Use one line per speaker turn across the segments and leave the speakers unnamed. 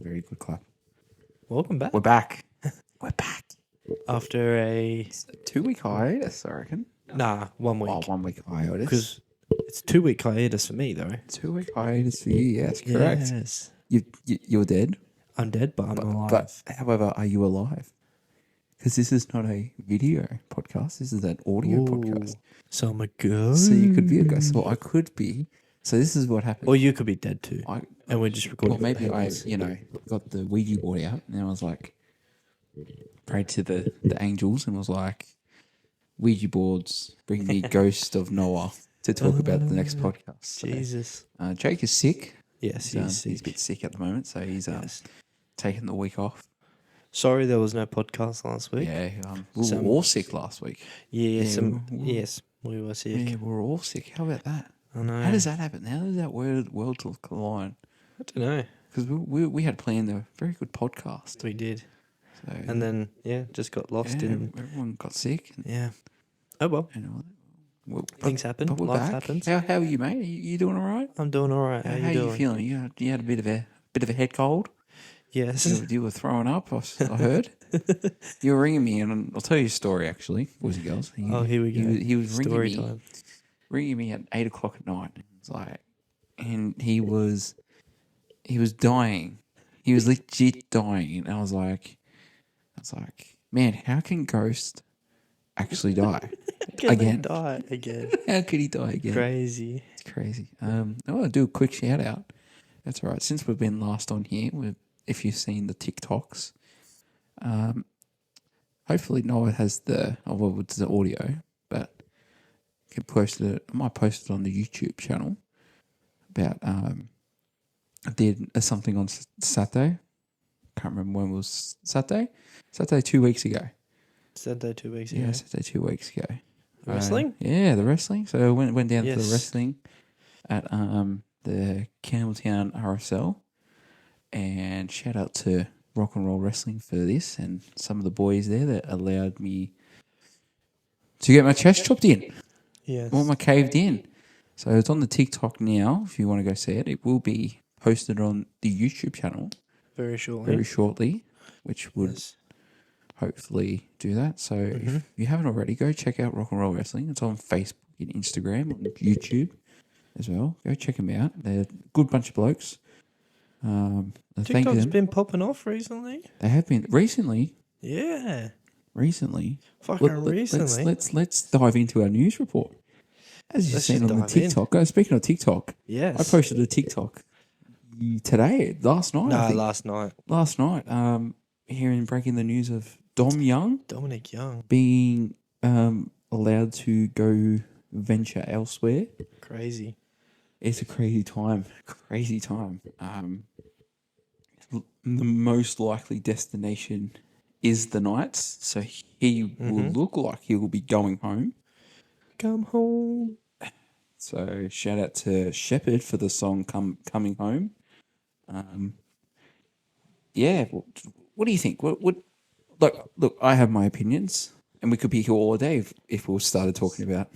Very good clap.
Welcome back.
We're back. We're back.
After a...
It's a 2-week hiatus, I reckon.
1 week.
Oh, 1 week hiatus.
Because it's 2 week hiatus for me, though.
2-week hiatus for you, yes, correct.
Yes.
You're dead.
I'm dead, but I'm alive.
But, however, are you alive? Because this is not a video podcast. This is an audio podcast.
So I'm a ghost.
So you could be a ghost. So I could be. So this is what happened.
Or you could be dead too. And we're just recording.
Well, maybe I, got the Ouija board out and I was like, prayed to the angels and was like, Ouija boards, bring me Ghost of Noah to talk about the next podcast. So,
Jesus.
Jake is sick.
Yes, he's sick.
He's a bit sick at the moment, so he's taking the week off.
Sorry there was no podcast last week.
Yeah, we were all sick last week.
Yes, we were sick.
Yeah, we were all sick. How about that?
I know.
How does that happen? How does that world collide?
I don't know.
Because we had planned a very good podcast.
We did.
So,
And then, just got lost in...
everyone got sick.
Yeah. Oh, well. Things happen.
But we're
Life
back.
happens.
How are you, mate? You doing all right?
I'm doing all right. How you doing?
You feeling? You had a bit of a head cold.
Yes.
You were throwing up. I heard. You were ringing me, and I'll tell you a story. Actually, boys and girls.
Here we go.
He was
ringing
me at 8:00 at night. It's like, and he was dying. He was legit dying, and I was like, man, how can Ghost actually die again?
Die again.
How could he die again?
Crazy.
It's crazy. I want to do a quick shout out. That's all right. Since we've been last on here, if you've seen the TikToks, hopefully Noah has the audio, but can post it. I might post it on the YouTube channel. About I did something on Saturday. Can't remember when it was. Saturday 2 weeks ago.
Saturday 2 weeks ago.
Yeah, Saturday 2 weeks ago.
Wrestling?
Yeah, the wrestling. So I went down to the
Yes.
wrestling at the Campbelltown RSL, and shout out to Rock and Roll Wrestling for this and some of the boys there that allowed me to get my chest chopped in.
Yes.
Well, my caved in. So it's on the TikTok now. If you want to go see it, it will be posted on the YouTube channel
Very shortly.
very shortly, which would
Yes.
hopefully do that. So if you haven't already, go check out Rock and Roll Wrestling. It's on Facebook and Instagram and YouTube as well. Go check them out. They're a good bunch of blokes. Thank
TikTok's
them.
been popping off recently.
They have been recently.
Yeah.
Recently.
Recently.
Let's dive into our news report. As you've
Let's
seen
just
on the
dive in.
TikTok. Speaking of TikTok,
Yes.
I posted a TikTok last night. I think.
last night.
Last night, hearing breaking the news of Dom Young
Dominic Young.
being allowed to go venture elsewhere.
Crazy.
It's a crazy time. The most likely destination is the Knights, so he will look like he will be going home.
Come home.
So shout out to Shepherd for the song "Coming Home." Yeah, what do you think? Look, I have my opinions, and we could be here all day if we started talking about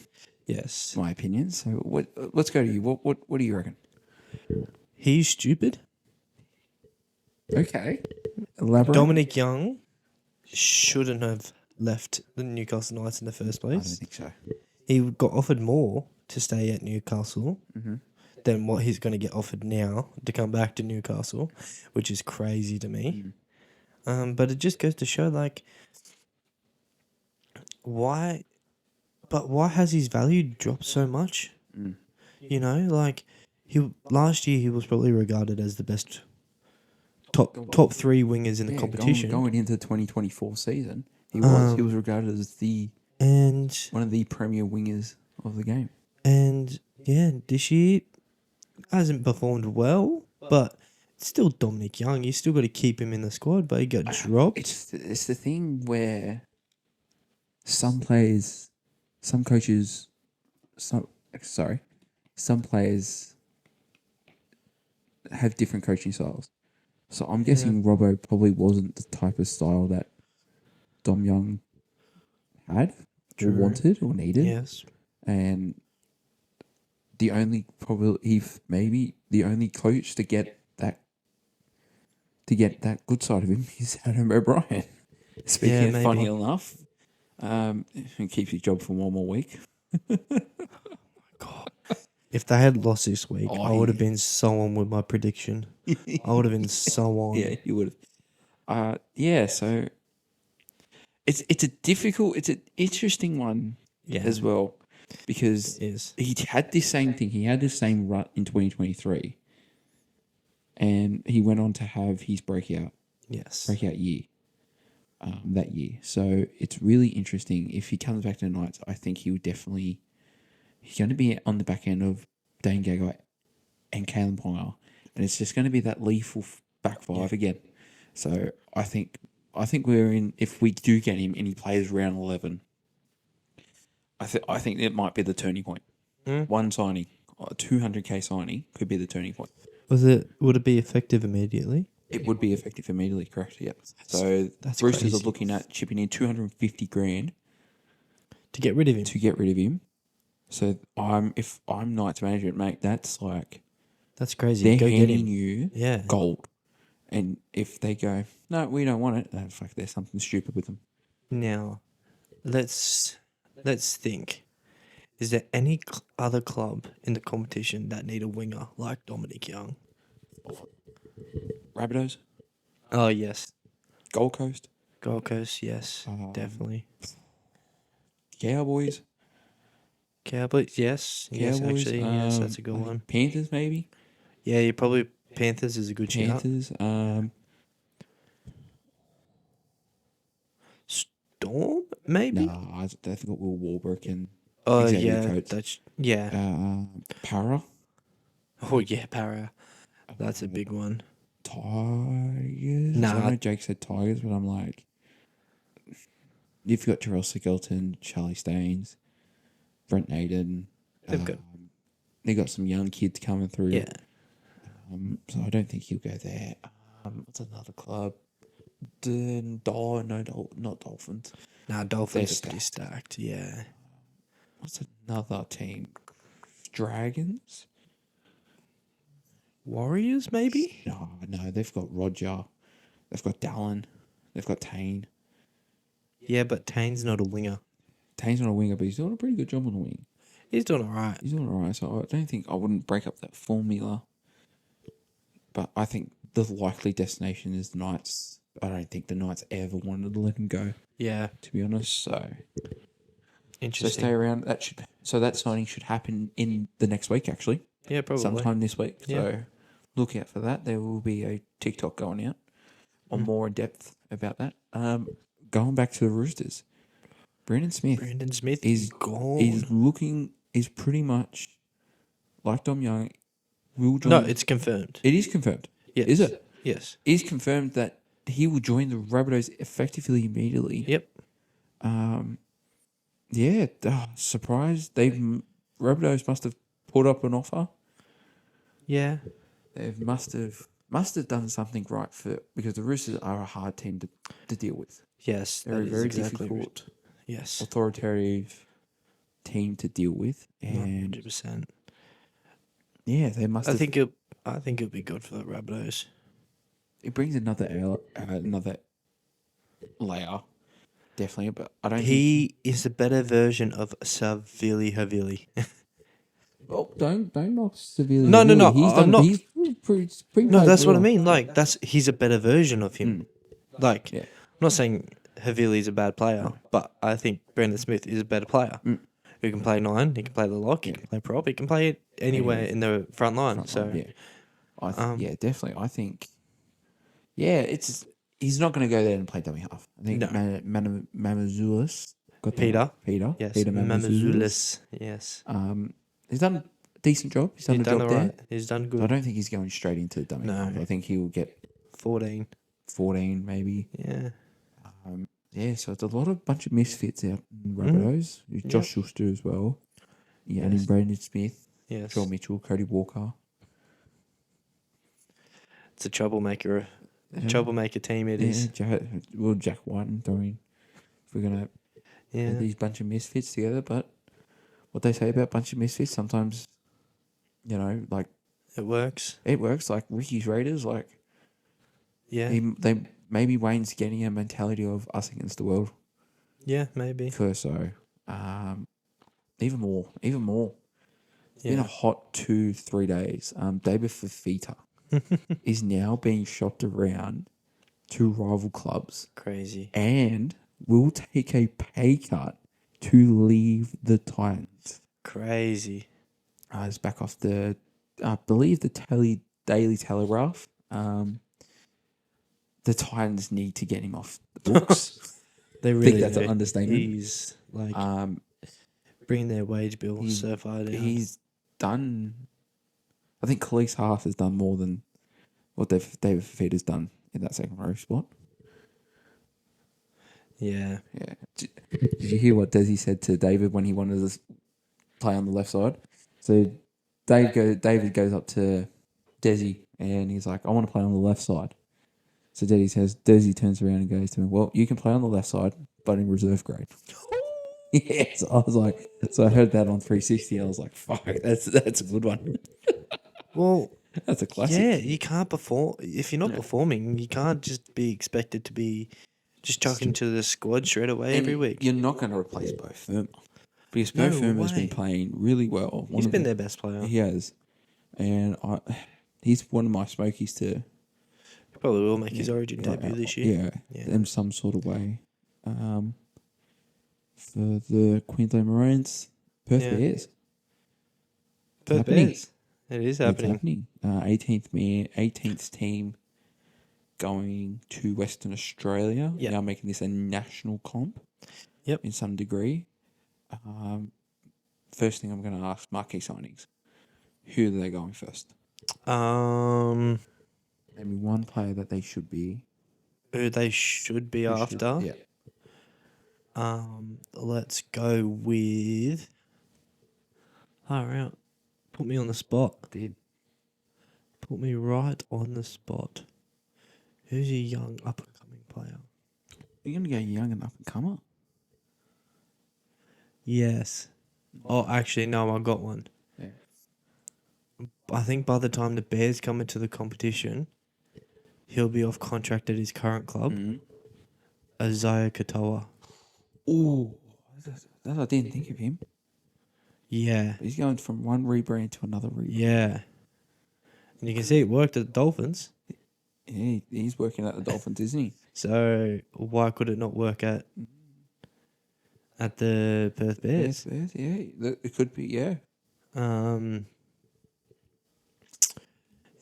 Yes.
my opinions. So let's go to you. What do you reckon?
He's stupid.
Okay, elaborate.
Dominic Young shouldn't have left the Newcastle Knights in the first
I don't
place.
think so.
He got offered more to stay at Newcastle than what he's going to get offered now to come back to Newcastle, which is crazy to me. But it just goes to show, why has his value dropped so much? You know, last year he was probably regarded as the best top three wingers in the competition.
Going into the 2024 season, he was regarded as one of the premier wingers of the game.
And this year hasn't performed well, but it's still Dominic Young. You still got to keep him in the squad, but he got dropped.
It's the thing where some players have different coaching styles. So I'm guessing Robbo probably wasn't the type of style that Dom Young had or wanted or needed.
Yes.
And the only coach to get to get that good side of him is Adam O'Brien. Speaking of funny
maybe.
enough, he keeps his job for one more week.
God. If they had lost this week,
Oh,
I would have been so on with my prediction. I would have been so on.
Yeah, you would have. Yeah, so it's an interesting one
Yeah.
as well, because
It is.
he had this same thing. He had this same rut in 2023, and he went on to have his breakout
Yes.
year that year. So it's really interesting. If he comes back to the Knights, I think he would definitely. He's going to be on the back end of Dane Gagai and Kalen Ponga, and it's just going to be that lethal back five again. So I think we're in. If we do get him and he plays round 11, I think it might be the turning point. One signing, a 200k signing, could be the turning point.
Would it be effective immediately?
It would be effective immediately, correct? Yep. So
that's
Roosters
crazy.
are looking at chipping in 250 grand
To get rid of him.
to get rid of him. So if I'm Knights management, mate, that's like
That's crazy.
they're
Go get
handing
him.
you
Yeah.
gold. And if they go, no, we don't want it, then fuck, there's something stupid with them.
Now, let's think. Is there any other club in the competition that need a winger like Dominic Young?
Rabbitohs,
Oh yes,
Gold Coast,
Gold Coast. Yes, definitely.
Cowboys,
Cowboys. Yes, yes.
Cowboys,
Actually, yes, that's a good one.
Panthers, maybe.
Yeah, you probably Panthers is a good shout.
Panthers.
Storm, maybe.
Nah, they've got Will Warbrick and
Oh
Xavier
yeah,
Coates.
that's yeah.
Para,
Oh yeah, Para. That's a big one.
Tigers.
Nah.
I know Jake said Tigers, but I'm like, you've got Terrell Singleton, Charlie Staines, Brent Naden. They got some young kids coming through.
Yeah.
So I don't think he'll go there. What's another club? Not Dolphins.
Nah, Dolphins
They're
are pretty stacked. Yeah.
What's another team? Dragons?
Warriors, maybe.
No, they've got Roger. They've got Dallin. They've got Tane.
Yeah, but Tane's not a winger.
Tane's not a winger, but he's doing a pretty good job on the wing.
He's doing all right.
He's doing all right, so I don't think I wouldn't break up that formula. But I think the likely destination is the Knights. I don't think the Knights ever wanted to let him go,
Yeah.
to be honest. So
Interesting.
stay around. That signing should happen in the next week, actually.
Yeah, probably.
Sometime this week.
Yeah.
So look out for that. There will be a TikTok going out on more in depth about that. Going back to the Roosters, Brandon Smith
is gone.
is pretty much like Dom Young. Will join.
No, it's confirmed.
It is confirmed.
Yes.
Is it?
Yes.
It is confirmed that he will join the Rabbitohs effectively immediately.
Yep.
Yeah. Surprised. Rabbitohs must have put up an offer.
Yeah.
They must have done something right because the Roosters are a hard team to deal with.
Yes.
They're a
that is
very
exactly
difficult,
yes.
authoritative team to deal with, and
100%.
yeah, they must.
I think it'll be good for the Rabbitohs.
It brings another layer, definitely. But I don't.
He is a better version of Savili Havili.
Well, don't knock severely.
No.
I'm not. He's pretty
No, that's what I mean. Like he's a better version of him. Like,
Yeah.
I'm not saying Havili's a bad player, but I think Brandon Smith is a better player. Who can play 9, he can play the lock, he can play prop, he can play it anywhere in the front line.
Yeah, definitely. I think. Yeah, he's not going to go there and play dummy half. I think Mamazoulis got
Peter.
Peter.
Yes.
Peter
Mamazoulis. Yes.
He's done a decent job. He's done a job
all
there.
right. He's done good.
I don't think he's going straight into dummy
No.
half. I think he will get
14.
14 maybe.
Yeah.
Yeah, so it's a bunch of misfits out in Rabbitohs. Josh Schuster as well. Yeah, and in Brandon Smith,
Yes.
Joel Mitchell, Cody Walker.
It's a troublemaker. Troublemaker team it is.
Jack White and Dorian. If we're going to have these bunch of misfits together, but what they say about bunch of misfits, sometimes, like
It works.
it works. Like Ricky's Raiders, like
Yeah.
Maybe Wayne's getting a mentality of us against the world.
Yeah, maybe.
Curso. Even more. It's been a
Yeah.
hot 2-3 days. David Fafita is now being shopped around to rival clubs
Crazy.
and will take a pay cut to leave the Titans.
Crazy.
It's back off I believe the Daily Telegraph. The Titans need to get him off the books.
They
I
really
think that's an
do.
understatement.
He's like
Um,
bringing their wage bill
he's-
so far down.
he's done. I think Khalees Haas has done more than what David Fafita's done in that second row spot.
Yeah.
Yeah. Did you hear what Desi said to David when he wanted to play on the left side? So David goes up to Desi and he's like, I want to play on the left side. So Desi turns around and goes to him, well, you can play on the left side, but in reserve grade. Yes, I was like, so I heard that on 360. I was like, fuck, that's a good one.
Well,
That's a classic.
yeah, you can't perform if you're not performing. You can't just be expected to be just chucked into the squad straight away every week.
You're not going to replace Bo Firma. Because
No
Bo Firma's been
way.
playing really well.
He's been their best player.
He has. And he's one of my smokies to
Probably will make his Origin debut this year.
Yeah, in some sort of way. For the Queensland Maroons, Perth Bears.
Perth
happening.
Bears. It is
It's
happening.
18th team going to Western Australia.
Yep.
Now making this a national comp.
Yep.
In some degree. First thing I'm going to ask, marquee signings. Who are they going first? Maybe one player that they should be.
Who they should be after.
Yeah.
Let's go with. All right. Put me on the spot. Put me right on the spot. Who's a young up and coming player?
You're going to go young and up and comer?
Yes. Oh, actually, no, I got one.
Yeah.
I think by the time the Bears come into the competition, he'll be off contract at his current club.
Mm-hmm.
Isaiah Katoa.
Ooh. I didn't think of him.
Yeah.
He's going from one rebrand to another rebrand.
Yeah. And you can see it worked at the Dolphins.
Yeah, he's working at the Dolphins, isn't he?
So why could it not work at the Perth Bears?
Bears, yeah. It could be, yeah.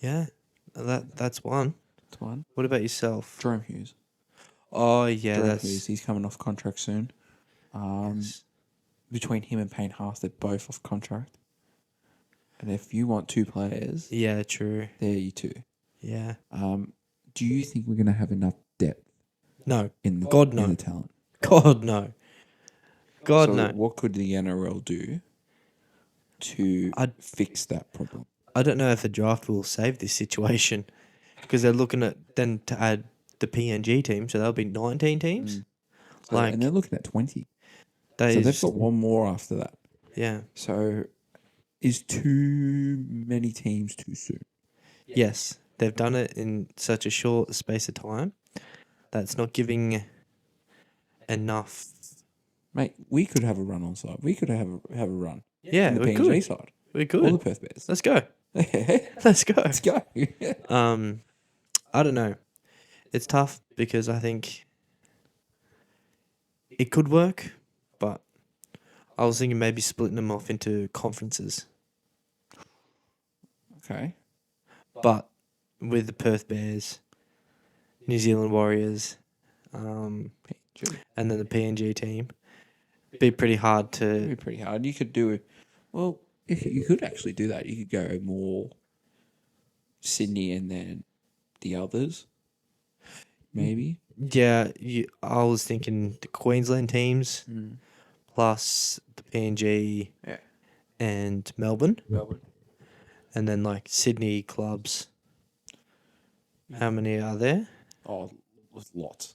Yeah. That's one.
That's one.
What about yourself?
Jerome Hughes.
Oh yeah,
Jerome
that's
Hughes, he's coming off contract soon. Between him and Payne Haas, they're both off contract. And if you want two players,
yeah, true.
there you two.
Yeah.
Do you think we're going to have enough depth
No.
in the
God, no.
in the talent?
God no. God
So
no.
what could the NRL do to fix that problem?
I don't know if the draft will save this situation because they're looking at then to add the PNG team, so that'll be 19 teams.
And they're looking at 20.
So
they've got one more after that.
Yeah.
So is too many teams too soon?
Yes, they've done it in such a short space of time that's not giving enough.
Mate, we could have a run on side. We could have a run.
Yeah,
on the
we
PNG
could.
side.
We
Or
could.
the Perth Bears.
Let's go.
Let's
Let's go.
go.
I don't know. It's tough because I think it could work, but I was thinking maybe splitting them off into conferences.
Okay.
But with the Perth Bears, New Zealand Warriors, and then the PNG team, it'd be pretty hard
It'd
to.
be pretty hard. You could do it. Well, if you could actually do that, you could go more Sydney and then the others. Maybe.
Yeah, I was thinking the Queensland teams plus the PNG and Melbourne. And then like Sydney clubs. How many are there?
Oh, with lots.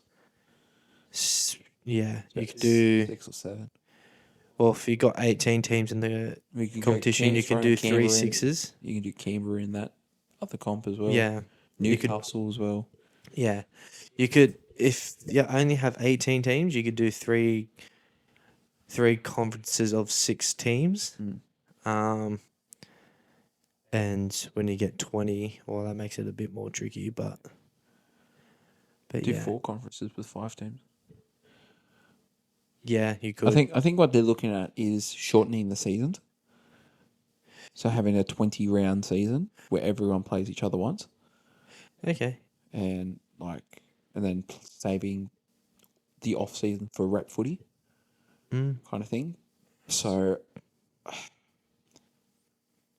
Yeah, you could do.
6 or 7.
Well, if you got 18 teams in the competition, you could do 3 sixes.
You can do Canberra in that other comp as well.
Yeah,
Newcastle as well.
Yeah. You could, if you only have 18 teams, you could do three conferences of 6 teams. Um, and when you get 20, well, that makes it a bit more tricky, but
Do
yeah.
4 conferences with 5 teams.
Yeah, you
I
could.
think what they're looking at is shortening the seasons. So having a 20-round season where everyone plays each other once,
Okay.
and then saving the off season for rep footy kind of thing. So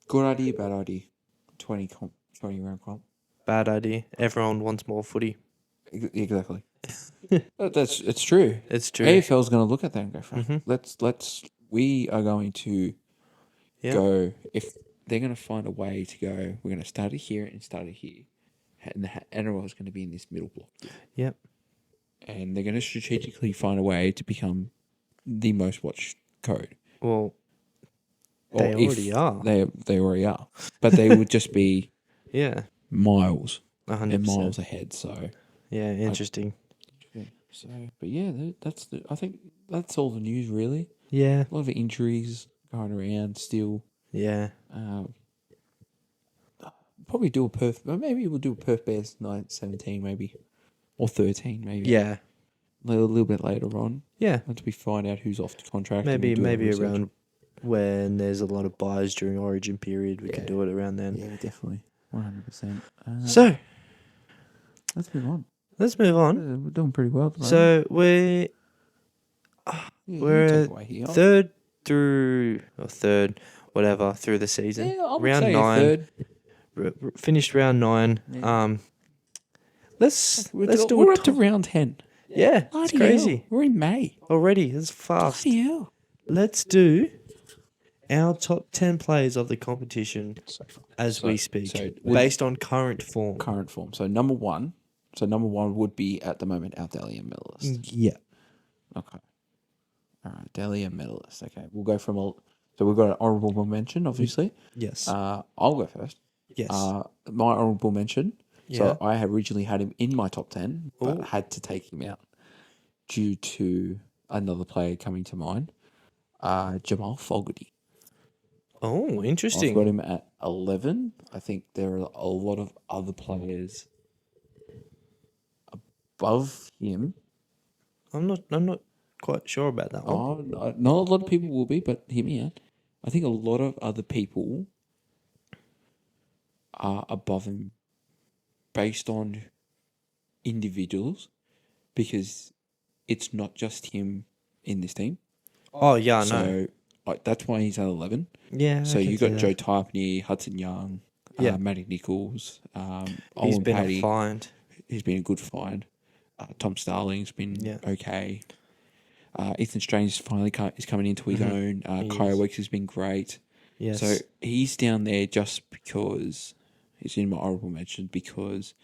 good idea, bad idea. 20 round comp.
Bad idea. Everyone wants more footy.
Exactly. It's true.
It's true.
AFL's going to look at that and go, "Fuck, we are going to
Yeah.
go, if they're going to find a way to go, we're going to start it here and start it here. And the NRL is going to be in this middle block.
Yep.
And they're going to strategically find a way to become the most watched code.
Well,
Or
they already are.
They already are. But they would just be
Yeah.
miles
100%.
and miles ahead. So,
Yeah, interesting.
so but yeah, I think that's all the news, really.
Yeah.
A lot of injuries going around still.
Yeah.
Probably do a Perth, but maybe we'll do a Perth Bears 17 maybe, or 13 maybe.
Yeah.
A little bit later on,
Yeah.
once we find out who's off the contract.
Maybe
and we'll do our
maybe
research.
around when there's a lot of buys during Origin period, we can do it around then.
Yeah, definitely, 100%.
So
let's move on.
let's move on.
We're doing pretty well at the moment.
So we're
You
we're
take away here.
third through the season.
Yeah, I would
round
say
9.
third.
Finished round 9.
Yeah.
Let's do
We're up to round 10.
Yeah, it's
Bloody
crazy
hell. We're in May.
already. It's fast.
Bloody hell.
Let's do our top 10 players of the competition as we speak,
so
based on current form.
Current form. So number one would be at the moment our Dahlia medalist.
Yeah.
Okay. All right, Dahlia medalist. Okay, we'll go from so we've got an honourable mention, obviously.
Yes.
I'll go first.
Yes.
My honourable mention.
Yeah.
So I had originally had him in my top 10, but
Ooh.
had to take him out due to another player coming to mind, Jamal Fogarty.
Oh,
I've
interesting.
got him at 11. I think there are a lot of other players above him.
I'm not quite sure about that one.
Oh, not a lot of people will be, but hear me out. I think a lot of other people are above him based on individuals, because it's not just him in this team.
Oh, yeah, I know.
So that's why he's at 11.
Yeah.
So
I can
you
see
got
that.
Joe Typney, Hudson Young,
Yeah.
Matty Nichols,
He's
Owen
been
Paddy.
a find.
He's been a good find. Tom Starling's been okay. Ethan Strange finally is coming into his own. Kyra Weeks has been great.
Yes.
So he's down there just because he's in my honourable mention, because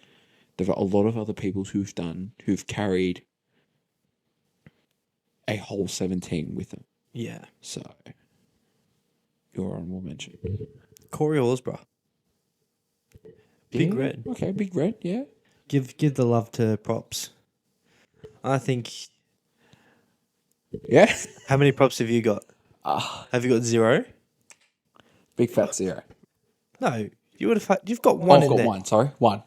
there are a lot of other people who've carried a whole 17 with them.
Yeah.
So your honourable mention.
Corey Horsburgh. Big
Yeah,
Red.
Okay, Big Red, yeah.
Give the love to props. I think.
Yeah.
How many props have you got? Have you got 0?
Big fat 0.
No, you would have. You've got one.
I've
in
got
there.
one, sorry. One.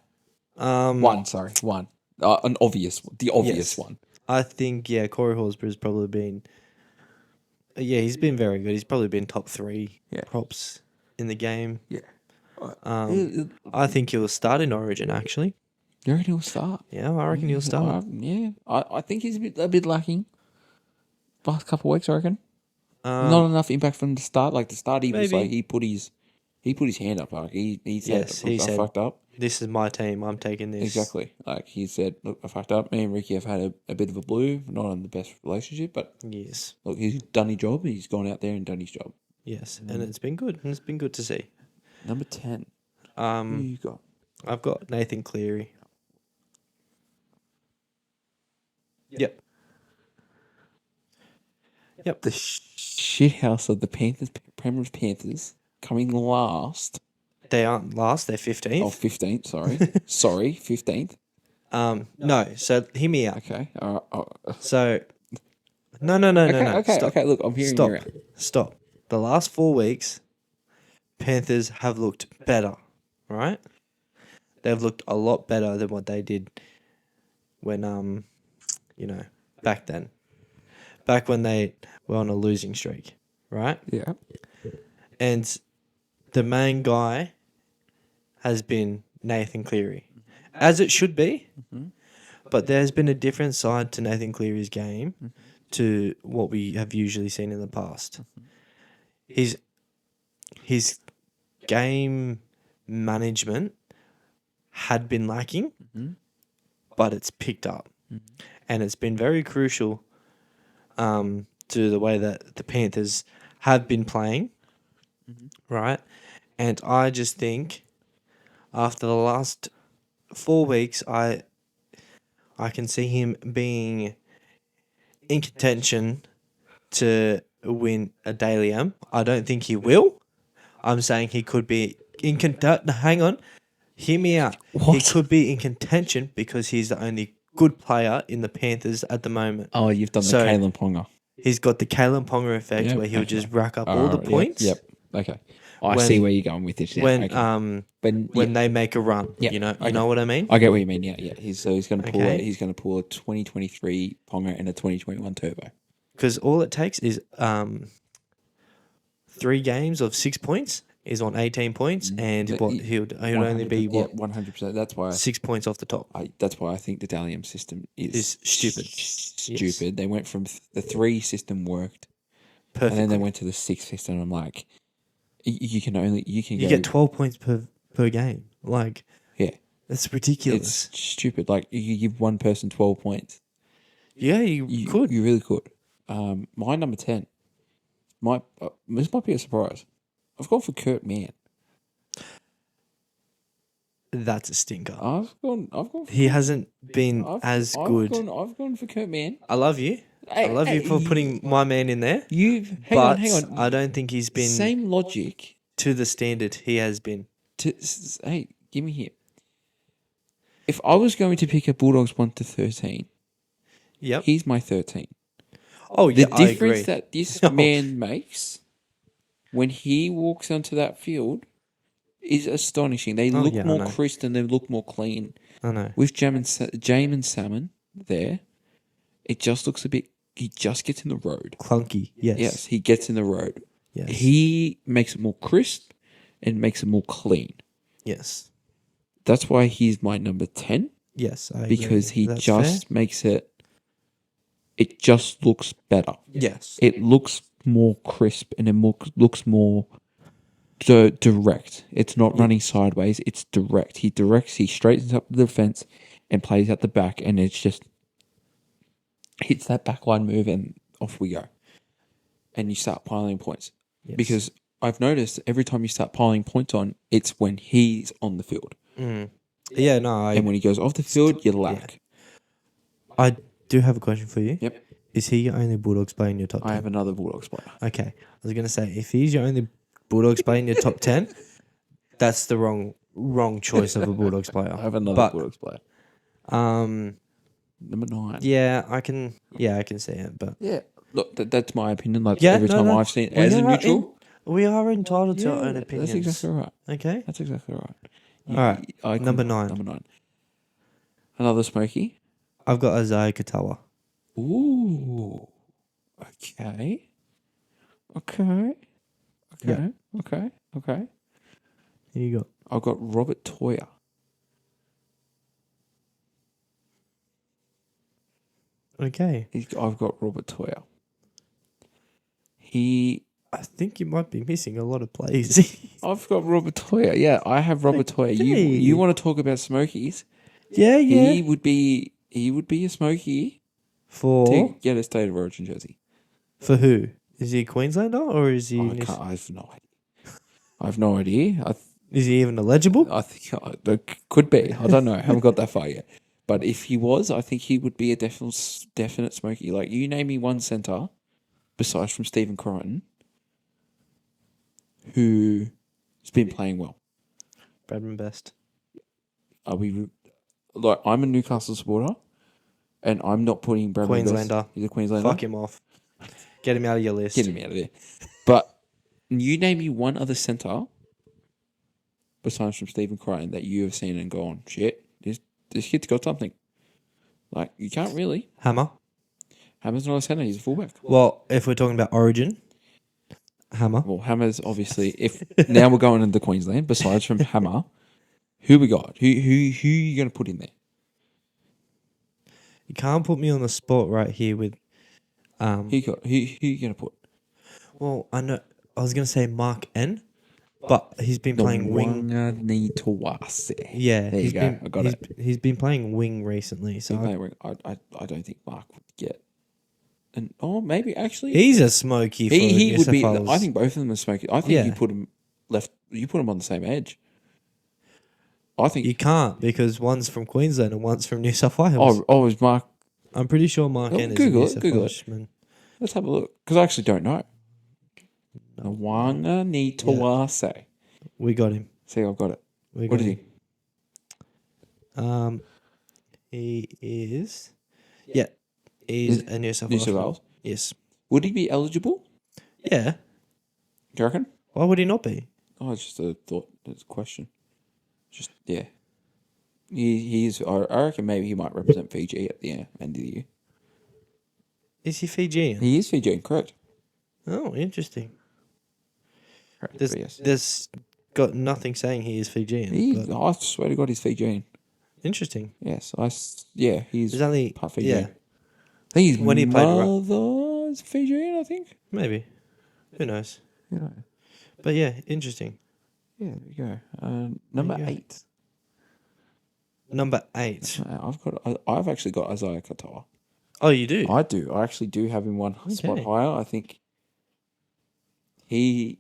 One. An obvious one. The obvious one.
I think, Corey Horsburgh's probably been. He's been very good. He's probably been top 3 props in the game.
Yeah.
I think he'll start in Origin, actually.
You reckon he'll start?
Yeah, I reckon he'll start.
Yeah. I think he's a bit lacking. Last couple of weeks, I reckon.
Um,
Not enough impact from the start. Like the start, he was
maybe.
like he put his hand up. Like he said,
Yes,
"Look,
he
I
said,
fucked up."
This is my team. I'm taking this.
Exactly. Like he said, "Look, I fucked up. Me and Ricky have had a bit of a blue. Not on the best relationship, but
Yes.
look, he's done his job. He's gone out there and done his job."
Yes, and it's been good. And it's been good to see.
Number 10. Who you got?
I've got Nathan Cleary. Yep.
The shithouse of the Panthers, Penrith Panthers, coming last.
They aren't last. They're 15th.
Oh, 15th, sorry. 15th.
No. So hear me out.
Okay.
So no. Stop.
Look, I'm hearing
Stop.
you out.
Stop. The last 4 weeks, Panthers have looked better, right? They've looked a lot better than what they did when back then. Back when they were on a losing streak, right?
Yeah.
And the main guy has been Nathan Cleary, as it should be. But there's been a different side to Nathan Cleary's game to what we have usually seen in the past. His game management had been lacking, but it's picked up. And it's been very crucial to the way that the Panthers have been playing, right? And I just think after the last 4 weeks, I can see him being in contention to win a Daily M. I don't think he will. I'm saying he could be in contention. Hang on. Hear me out. He
What?
could be in contention because he's the only good player in the Panthers at the moment.
Oh, you've done the
So-
Kalen Ponga.
He's got the Kalen Ponga effect
Yep,
where he'll
okay.
just rack up all the
Yep,
points
Yep. Okay. I
When-
see where you're going with this. Yeah.
when
okay.
when they make a run.
Yeah,
You know
okay.
what I mean?
I get what you mean. Yeah, yeah. He's going to pull
Okay.
he's going to pull a 2023 Ponga and a 2021 Turbo.
Because all it takes is 3 games of 6 points is on 18 points, and
That-
what he'll only be
100%. That's why
6 points off the top.
that's why I think the Dalium system
Is stupid.
Stupid.
Yes.
They went from the 3 system worked,
Perfect.
and then they went to the 6 system. I'm like, you can
You
go,
get 12 points per game. Like,
yeah.
that's ridiculous.
It's stupid. Like you give one person 12 points.
Yeah, you could.
You really could. My number 10. This might be a surprise. I've gone for Kurt Mann.
That's a stinker.
I've gone. For,
He hasn't been as good.
I've gone for Kurt Mann.
I love you. I love you for putting my man in there.
Hang on.
I don't think he's been
Same logic.
to the standard he has been.
Hey, give me here. If I was going to pick a Bulldogs 1 to 13,
Yep.
he's my 13.
Oh, yeah,
The
I agree.
difference that this man makes when he walks onto that field is astonishing. They look
yeah, I
more
know.
crisp and they look more clean.
I know.
With Jamin Salmon there, it just looks a bit. He just gets in the road.
Clunky. Yes.
Yes, he gets in the road.
Yes.
He makes it more crisp and makes it more clean.
Yes.
That's why he's my number 10
Yes. I agree.
because he
That's
just
fair.
makes it. It just looks better.
Yes.
It looks more crisp and it looks more direct. It's not running sideways. It's direct. He directs. He straightens up the defense and plays out the back, and it's just hits that backline move, and off we go. And you start piling points
Yes.
because I've noticed every time you start piling points on, it's when he's on the field,
Yeah. No.
and when he goes off the field, you lack.
I do have a question for you.
Yep.
Is he your only Bulldogs player in your top 10?
I have another Bulldogs player.
Okay. I was going to say, if he's your only Bulldogs player in your top 10, that's the wrong choice of a Bulldogs player.
I have another
But,
Bulldogs player. Number 9.
yeah, I can see it, but
Yeah. Look, that's my opinion. Like
Yeah,
every
no,
time
no.
I've seen
We
as a
are
neutral.
we are entitled to our own opinions.
That's exactly right.
Okay.
That's exactly right.
All right. Number 9.
Number 9. Another Smoky.
I've got Isaiah Katawa.
Ooh. Okay. Okay.
Yeah.
Okay.
Here you go.
I've got Robert Toyer.
Okay.
I've got Robert Toyer.
I think you might be missing a lot of plays.
I've got Robert Toyer. Yeah, I have Robert Toyer. You want to talk about Smokies?
yeah.
He would be a Smoky
For
to get a State of Origin jersey.
for who? Is he a Queenslander or is he?
I have no idea.
Is he even eligible?
I think it could be. I don't know. I haven't got that far yet. But if he was, I think he would be a definite Smoky. Like, you name me one centre, besides from Stephen Crichton, who's been playing well.
Bradman Best.
Are we like I'm a Newcastle supporter, and I'm not putting Bradley Best.
Queenslander.
He's a Queenslander.
Fuck him off. Get him out of your list.
Get him out of there. But you name me one other centre besides from Stephen Crichton that you have seen and gone, shit, this kid's got something. Like, you can't really.
Hammer.
Hammer's not a centre, he's a fullback.
Well, if we're talking about Origin, Hammer.
Well, Hammer's obviously, if now we're going into Queensland, besides from Hammer, who we got? Who you going to put in there?
You can't put me on the spot right here with.
Who you going to put?
Well, I know. I was going to say Mark N, but he's been playing wing.
There
Yeah,
you go. I got it.
He's been playing wing recently, so
I don't think Mark would get. And maybe actually
he's a smoky.
He would be.
SFLs.
I think both of them are smoky. I think you put him left. You put him on the same edge. I think
you can't because one's from Queensland and one's from New South Wales.
Is Mark?
I'm pretty sure Mark N is
Google
a
it. Google it.
man.
Let's have a look because I actually don't know. Nawanga Nitawase.
We got him.
See, I've got it.
What
is he?
He is. Yeah, he's a New South Wales. Yes.
Would he be eligible?
Yeah.
Do you reckon?
Why would he not be?
Oh, it's just a thought. It's a question. Just yeah. He's. I reckon maybe he might represent Fiji at the end of the year.
Is he Fijian?
He is Fijian, correct?
Oh, interesting.
Correct,
There's got nothing saying he is Fijian.
I swear to God, he's Fijian.
Interesting.
Yes, he's
There's only
part Fijian.
Yeah.
I think his
When he played
mother is Fijian, I think.
Maybe. Who knows?
Yeah.
But yeah, interesting.
Yeah, there you go. Number 8.
Number 8.
I've actually got Isaiah Katoa.
Oh, you do?
I do. I actually do have him one spot higher. I think he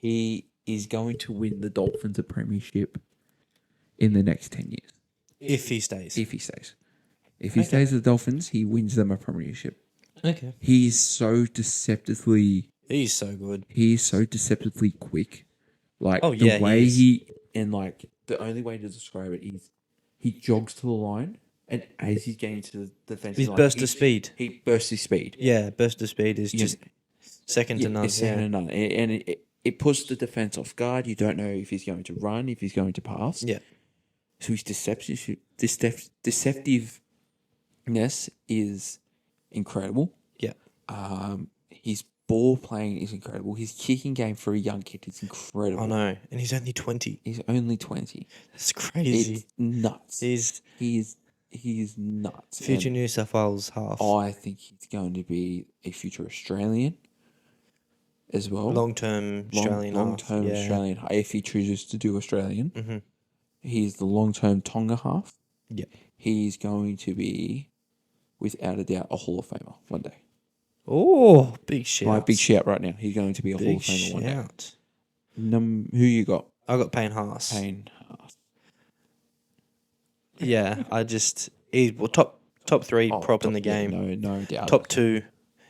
is going to win the Dolphins a premiership in the next 10 years.
If he stays.
If he stays. If he stays with the Dolphins, he wins them a premiership.
Okay.
He's so deceptively...
He's so good.
He's so deceptively quick. Like, the way the only way to describe it is he jogs to the line, and as he's getting to the defensive line...
Burst of speed.
He bursts his speed.
Yeah, burst of speed is just second to none.
It's second to none. And it puts the defense off guard. You don't know if he's going to run, if he's going to pass.
Yeah.
So his deceptiveness is incredible.
Yeah.
His ball playing is incredible. His kicking game for a young kid is incredible.
I know. And he's only 20.
He's only 20.
That's crazy.
It's nuts. He is nuts.
Future New South Wales half.
I think he's going to be a future Australian as well.
Long-term Australian half.
Long-term Australian half. If he chooses to do Australian.
Mm-hmm.
He's the long-term Tonga half.
Yeah.
He's going to be, without a doubt, a Hall of Famer one day.
Oh, big shout.
My big shout right now. He's going to be a Hall of Famer one day. Who you got?
I got Payne Haas.
Payne Haas.
Yeah, he's top 3 prop in the game.
No doubt.
Top 2,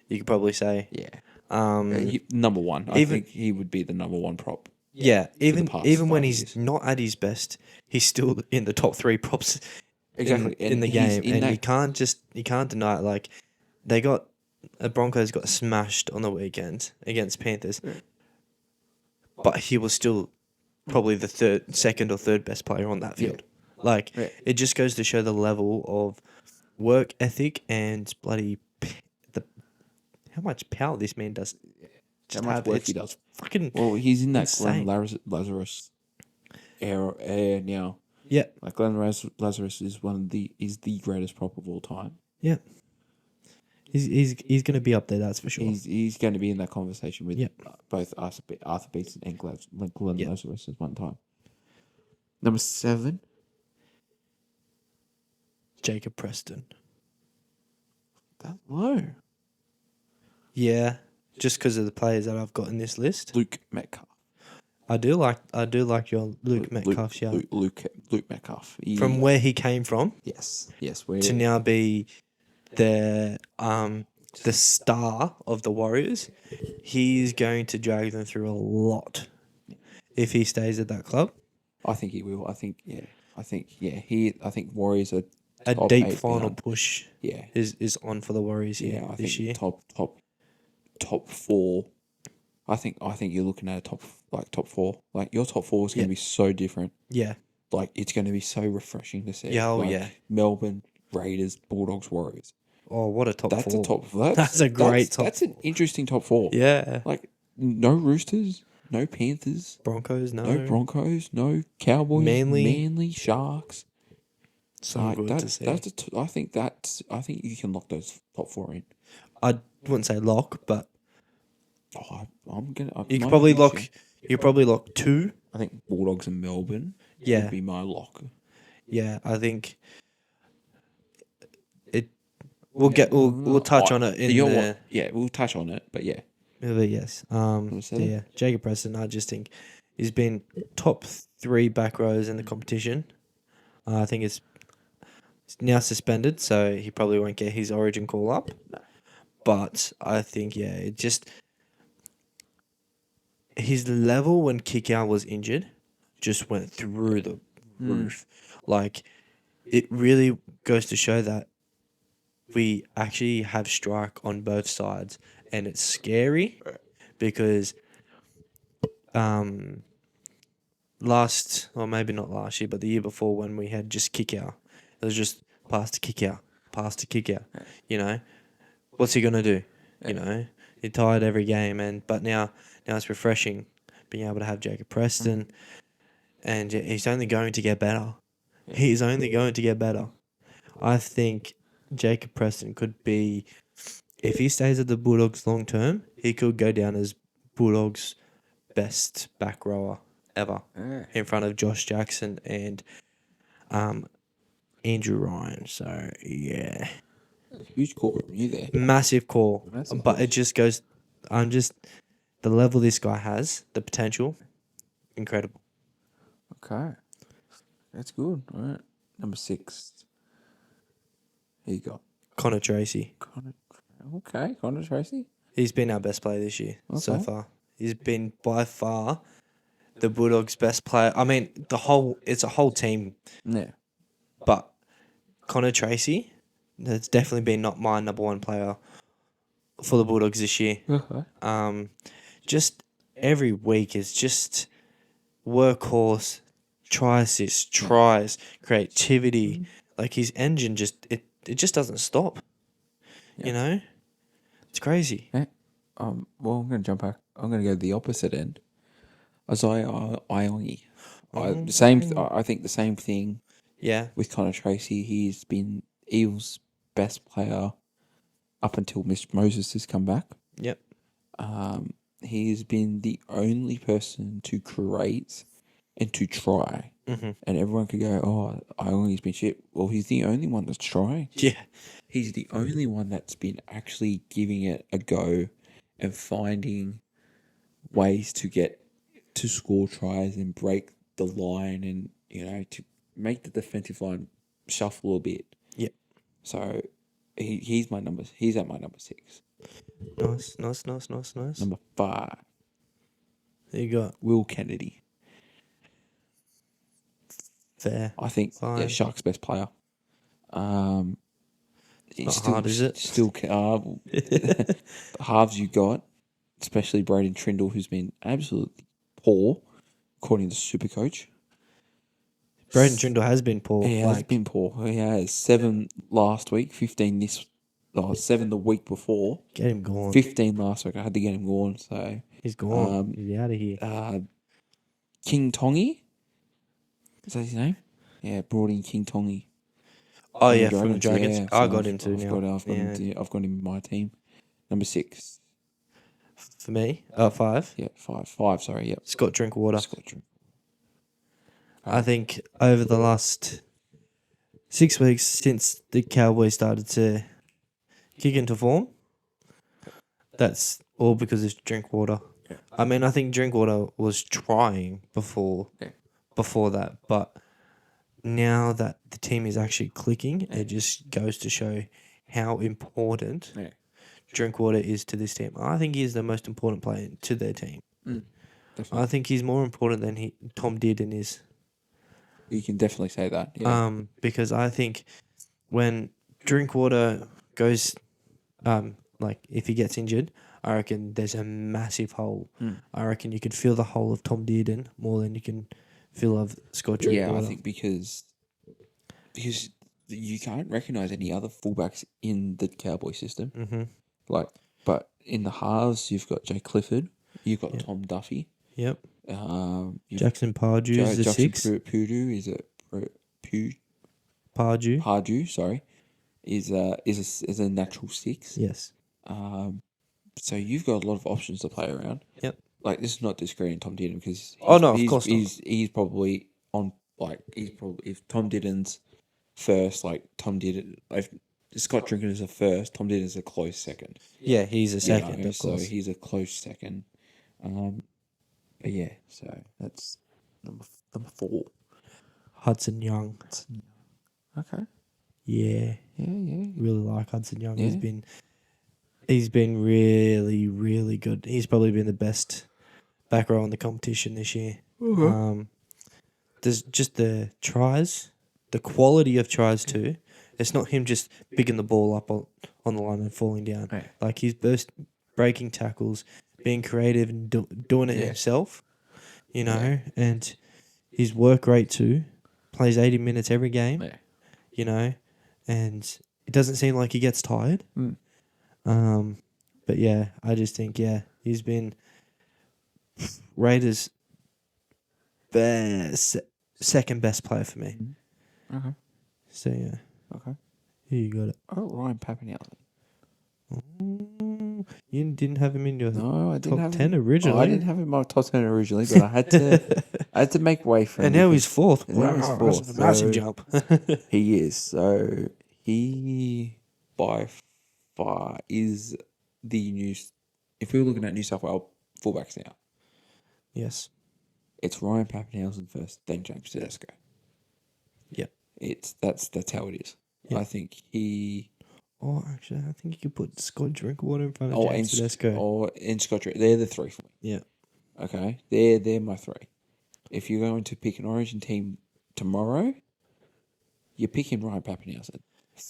you could probably say.
Yeah.
Number
number 1. I think he would be the number 1 prop.
Yeah, even when he's
years.
not at his best, he's still in the top 3 props.
Exactly.
in the game, and you can't deny it. Like the Broncos got smashed on the weekend against Panthers, but he was still probably the second or third best player on that field. Yeah. Like it just goes to show the level of work ethic and bloody how much power this man does.
How much work he does.
Fucking
he's in that
insane.
Glenn Lazarus era now.
Yeah.
Like Glenn Lazarus is the greatest prop of all time.
Yeah. He's going to be up there, that's for sure.
He's going to be in that conversation with both Arthur Beetson and Glenn Lazarus at one time. Number 7.
Jacob Preston.
That low.
Yeah, just because of the players that I've got in this list.
Luke Metcalf.
I do like your Luke Metcalf shout.
Luke Metcalf.
From where he came from.
Yes.
To now be the star of the Warriors, he's going to drag them through a lot if he stays at that club.
I think he will. I think I think I think Warriors are
A
top
deep
8
final
bound.
push
Yeah,
is on for the Warriors here
I
this
think
year.
top 4. I think you're looking at a top 4. Like your top 4 is going
Yeah.
to be so different.
Yeah.
Like it's going to be so refreshing to see.
Yeah, oh,
like,
yeah.
Melbourne, Raiders, Bulldogs, Warriors.
Oh, what a top
That's
four.
a top.
That's a great top
That's an interesting top 4.
Yeah.
Like no Roosters, no Panthers,
Broncos,
no
no.
Broncos, no Cowboys,
Manly.
Sharks.
So good to see.
I think you can lock those top 4 in.
I wouldn't say lock, but
I'm gonna.
you could
my
probably
prediction,
lock. You probably lock 2.
I think Bulldogs and Melbourne
Yeah.
would be my lock.
Yeah, I think it. We'll touch on it in
You know
the.
what? Yeah, we'll touch on it, but yeah.
But yes.
Number 7?
Yeah, Jacob Preston. I just think he's been top 3 back rows in the competition. I think it's now suspended, so he probably won't get his Origin call up. But I think it just his level when Kickout was injured just went through the roof. Like it really goes to show that we actually have strike on both sides, and it's scary because last, or maybe not last year, but the year before when we had just Kickout, it was just pass to Kickout, pass to Kickout. You know, what's he gonna do? You know, he tired every game, but now it's refreshing being able to have Jacob Preston, and he's only going to get better. He's only going to get better. I think Jacob Preston could be, if he stays at the Bulldogs long term, he could go down as Bulldogs' best back rower ever, in front of Josh Jackson and Andrew Ryan. So yeah,
Huge call from you there.
massive call,
Massive
but
call.
it just goes. The level this guy has, the potential, incredible.
Okay, that's good. All right, number 6. Here you go.
Connor Tracy.
Connor Tracy.
He's been our best player this year so
Okay.
far. He's been by far the Bulldogs' best player. I mean, it's a whole team,
Yeah.
but Connor Tracy, that's definitely been not my number 1 player for the Bulldogs this year.
Okay.
Just every week is just workhorse, try assists, tries, creativity. Like his engine it just doesn't stop.
Yeah.
You know, it's crazy.
Yeah. Well, I'm going to jump back. I'm going to go the opposite end. Isaiah Iongi. I think the same thing
Yeah,
with Connor Tracy. He's been Eels' best player up until Mr. Moses has come back.
yep,
He's been the only person to create and to try.
Mm-hmm.
And everyone could go, oh, Iongi's been shit. Well, he's the only one that's trying.
yeah,
He's the only one that's been actually giving it a go and finding ways to get to score tries and break the line and, to make the defensive line shuffle a bit.
yep.
So he's at my number 6.
Nice.
Number 5,
There you got
Will Kennedy.
fair.
I think
Fine.
Sharks' best player. It's
Not
still
hard, is it?
Still, the halves you got, especially Braden Trindle, who's been absolutely poor, according to Supercoach.
Braden Trindle has been poor.
He has been poor. He has 7 last week, 15 this. 7 the week before.
Get him gone.
15 last week. I had to get him gone. So
He's gone. He's out of here.
King Tongi. Is that his name? Yeah, brought in King Tongi.
Oh yeah, from the Dragons.
Yeah,
I
so
got him too now.
I've got him in my team. Number 6.
For me, 5.
Yeah, 5. Sorry, yep.
Scott Drinkwater.
Scott Drinkwater.
I think over the last 6 weeks since the Cowboys started to kick into form, that's all because of Drinkwater.
Yeah.
I mean, I think Drinkwater was trying before that, but now that the team is actually clicking, it just goes to show how important Drinkwater is to this team. I think he is the most important player to their team.
Definitely.
I think he's more important than Tom did in his
You can definitely say that. Yeah.
Because I think when Drinkwater goes, like if he gets injured, I reckon there's a massive hole. I reckon you could feel the hole of Tom Dearden more than you can feel of Scott Drinkwater.
Yeah, I think because you can't recognise any other fullbacks in the Cowboy system.
Mm-hmm.
Like, but in the halves, you've got Jay Clifford, you've got
Yep.
Tom Duffy,
Yep.
you've
Jackson Pardew is the
Jackson
six.
Purdue is it
Pardew.
Pardew? Sorry, is a natural six.
Yes.
So you've got a lot of options to play around.
Yep.
Like, this is not discreting Tom Dearden because
Of course not.
he's probably on, like, he's probably, if Tom Dearden's first, like Tom Dearden, if Scott Drinker is a first, Tom Dearden's a close second.
Yeah, he's a second,
You know,
of course.
so he's a close second. But yeah, so that's number 4.
Hudson Young.
Okay.
Yeah.
Yeah.
Really like Hudson Young.
Yeah.
He's been really, really good. He's probably been the best back row in the competition this year. There's just the tries, the quality of tries too. It's not him just picking the ball up on the line and falling down.
Yeah.
Like he's breaking tackles, being creative and doing it himself, you know, and his work rate too. Plays 80 minutes every game, you know, and it doesn't seem like he gets tired. But yeah, I just think, he's been Raiders' second best player for me.
Okay.
So yeah.
Okay.
Here you got it.
Oh, Ryan Pappenhausen.
You didn't have him in your
No, I didn't
top
have
10
him.
originally.
I didn't have him in my top 10 originally, but I had to make way for him.
And now he's fourth.
And now he's
Wow,
fourth,
that's a massive
so-
jump.
He is. So he by far is the new. If we were looking at New South Wales fullbacks now,
Yes.
it's Ryan Pappenhausen first, then James Tedesco.
Yep.
That's how it is.
Yep.
I think he.
Oh, actually, I think you could put Scott Drinkwater in front of James Tedesco.
And Scott. They're the 3 for me.
Yeah.
Okay, they're my 3. If you're going to pick an Origin team tomorrow, you're picking Ryan Pappenhausen.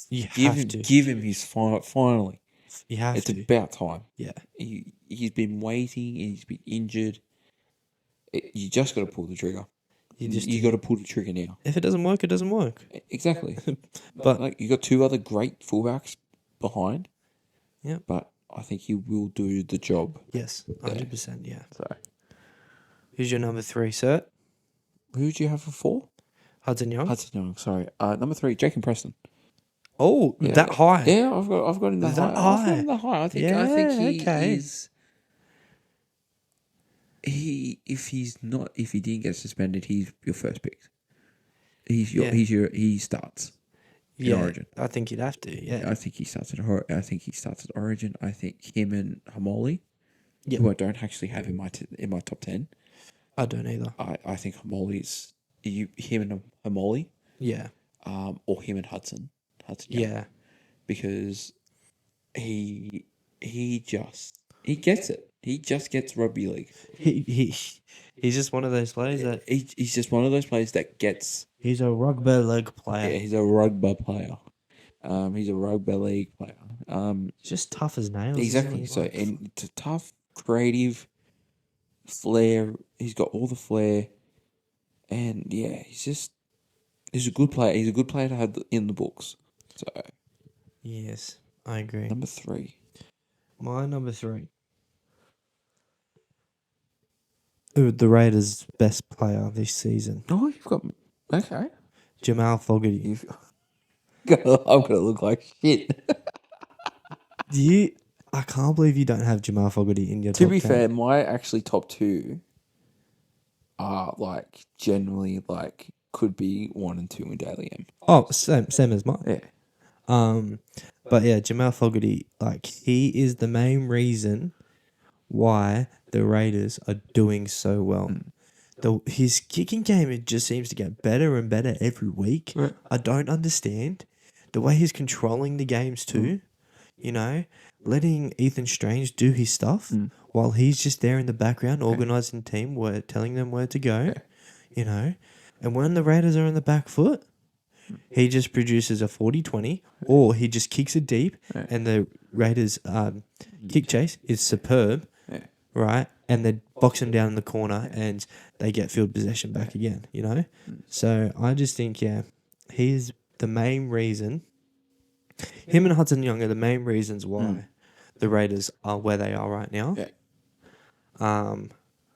You have to.
Give him his finally.
You have
It's
to.
about time.
Yeah.
He's been waiting and he's been injured. You just got to pull the trigger. You got to pull the trigger now.
If it doesn't work, it doesn't work.
Exactly.
But
like, you got 2 other great fullbacks behind.
Yeah.
But I think he will do the job.
yes, 100%. Yeah.
So
Who's your number 3, sir?
who do you have for 4?
Hudson Young.
Hudson Young. Sorry. Number 3, Jacob Preston.
Oh,
Yeah.
that high.
Yeah, I've got him that high. I've got him that high. I think he is. If he didn't get suspended, he's your first pick. He starts in Origin.
I think you'd have to. Yeah.
I think he starts at Origin. I think him and Hamoli,
Yep.
who I don't actually have in my top 10.
I don't either.
I think Hamoli's him and Hamoli,
Yeah.
or him and Hudson Young.
Yeah.
Because he gets it. He just gets rugby league.
He's just one of those players that
He's just one of those players that gets.
he's a rugby league player.
Yeah, he's a rugby player. He's a rugby league player.
Just tough as nails.
Exactly. So, and it's a tough, creative, flair. He's got all the flair, and yeah, he's a good player. He's a good player to have in the books. So,
yes, I agree.
number 3.
My number 3. The Raiders' best player this season,
Oh, you've got okay.
Jamal Fogarty.
I'm gonna look like shit.
I can't believe you don't have Jamal Fogarty in your
To
top
be
10.
fair, my actually top 2 are like generally like could be 1 and 2 in Daily M.
Oh, same as mine.
Yeah.
But yeah, Jamal Fogarty, like he is the main reason why the Raiders are doing so well. His kicking game, it just seems to get better and better every week.
Right.
I don't understand the way he's controlling the games too. You know, letting Ethan Strange do his stuff while he's just there in the background organising the team, telling them where to go.
Yeah.
You know, And when the Raiders are on the back foot, he just produces a 40-20, or he just kicks it deep,
Yeah.
and the Raiders' kick chase is superb,
Yeah.
right? And they box him down in the corner, and they get field possession back again, you know? So I just think, he's the main reason. Him and Hudson Young are the main reasons why the Raiders are where they are right now.
Yeah.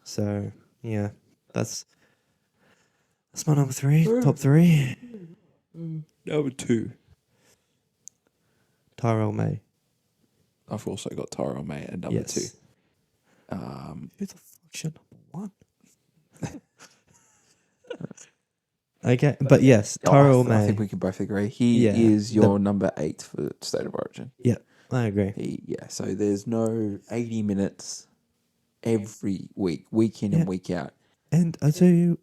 So, yeah, that's my number 3, top 3.
Number 2.
Tyrell May.
I've also got Tyrell May at number 2.
Who the fuck's your number 1? Okay, but yes, Tyrell May.
I think we can both agree. He is your number 8 for State of Origin.
Yeah, I agree.
So there's no 80 minutes every week in and week out.
And I tell you,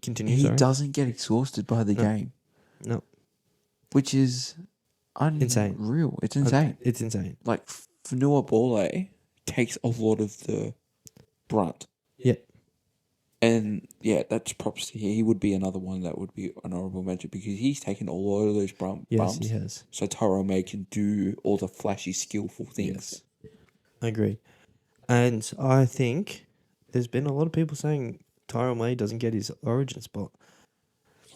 continue.
He doesn't get exhausted by the game.
No.
Which is
insane.
Unreal. It's insane.
It's insane.
Like, Fanua Bole takes a lot of the brunt.
Yeah.
And, that's props to him. He would be another one that would be an honourable mention because he's taken a lot of those bumps.
Yes, he has.
So Tyrell May can do all the flashy, skillful things.
Yes. I agree. And I think there's been a lot of people saying Tyrell May doesn't get his Origin spot.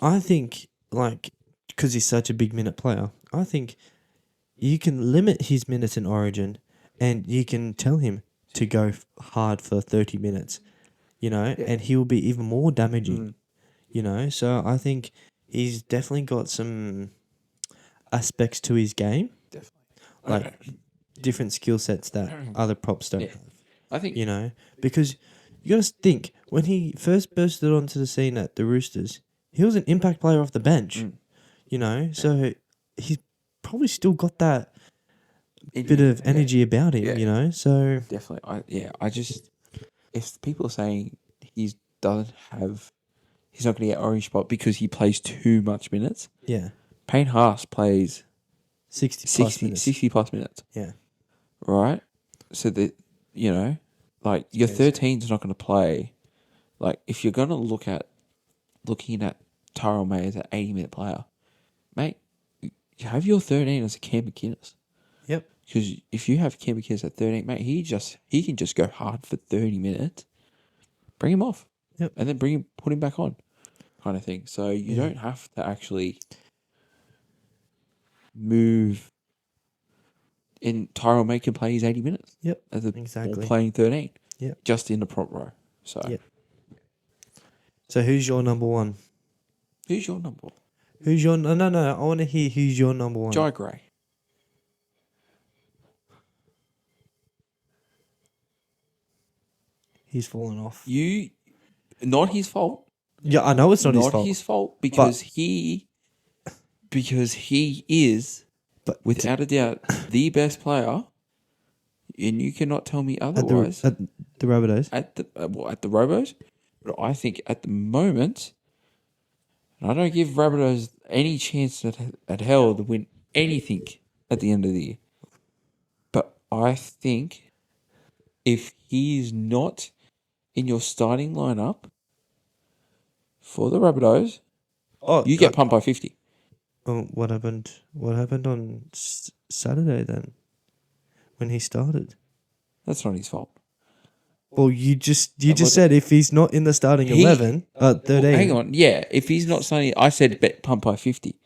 I think, because he's such a big minute player, I think you can limit his minutes in Origin and you can tell him to go hard for 30 minutes, and he will be even more damaging, So I think he's definitely got some aspects to his game.
Definitely.
Different skill sets that other props don't have.
I think...
Because you got to think, when he first bursted onto the scene at the Roosters, he was an impact player off the bench, so he's probably still got that bit of energy about him, so...
Definitely. If people are saying he's not going to get orange spot because he plays too much minutes, Payne Haas plays 60 plus minutes.
Yeah.
Right? So that, your 13's not going to play. If you're going to looking at Tyrell May as an 80-minute player, mate, you have your 13 as a Cam McInnes.
Yep.
Because if you have Cam McInnes at 13, mate, he can just go hard for 30 minutes. Bring him off.
Yep.
And then put him back on, kind of thing. So you don't have to actually move. And Tyrell May can play his 80 minutes.
Yep.
Exactly. Playing 13.
Yep.
Just in the prop row. So.
Yep. So who's your number 1?
Who's your number 1?
Who's your... No. I want to hear who's your number 1.
Jai Gray.
He's fallen off.
Not his fault.
Yeah, I know it's not his fault.
Not his fault because he is, without a doubt, the best player, and you cannot tell me otherwise.
At the Rabbitohs?
At the Robos, but I think at the moment, and I don't give Rabbitohs any chance at hell to win anything at the end of the year. But I think if he's not in your starting lineup for the Rabbitohs, you get pumped by 50.
Oh, what happened? What happened on Saturday then, when he started?
That's not his fault.
Well, you just said if he's not in the starting 11, 13.
Well, hang on, if he's not starting, I said bet pumped by 50.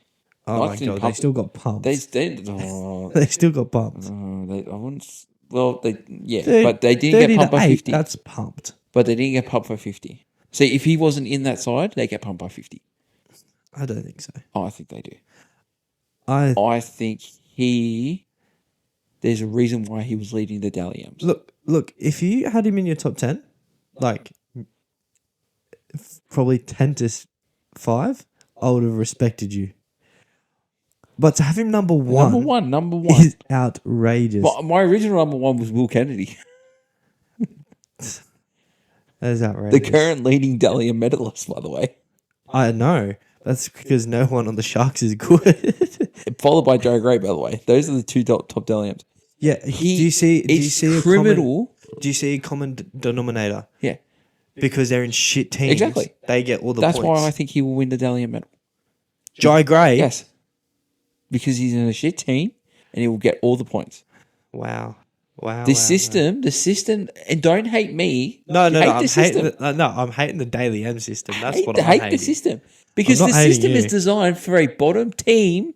Oh my God, they still got pumped.
They
still got pumped.
I wouldn't. Well, but they didn't get pumped by 50.
That's pumped.
But they didn't get pumped by 50. See, if he wasn't in that side, they get pumped by 50.
I don't think so.
Oh, I think they do.
I
think there's a reason why he was leading the Dally-Ms.
Look, if you had him in your top 10, probably 10 to 5, I would have respected you. But to have him number one is outrageous.
Well, my original number 1 was Will Kennedy.
That is outrageous.
The current leading Dally-M medalist, by the way.
I know. That's because no one on the Sharks is good.
Followed by Joe Gray, by the way. Those are the 2 top Dally-Ms.
Yeah. Do you see
criminal.
Do you see a common denominator?
Yeah.
because they're in shit teams.
Exactly.
They get all the
That's
points.
why I think he will win the Dally M medal.
Jai Gray?
Yes. Because he's in a shit team and he will get all the points.
Wow. Wow.
The system, and don't hate me.
No.
Hate
I'm
the system.
I'm hating the Daily M system. That's
hate
what
the,
I'm
hate
hating.
the system. Because
I'm
the
not hating
system is
you.
designed for a bottom team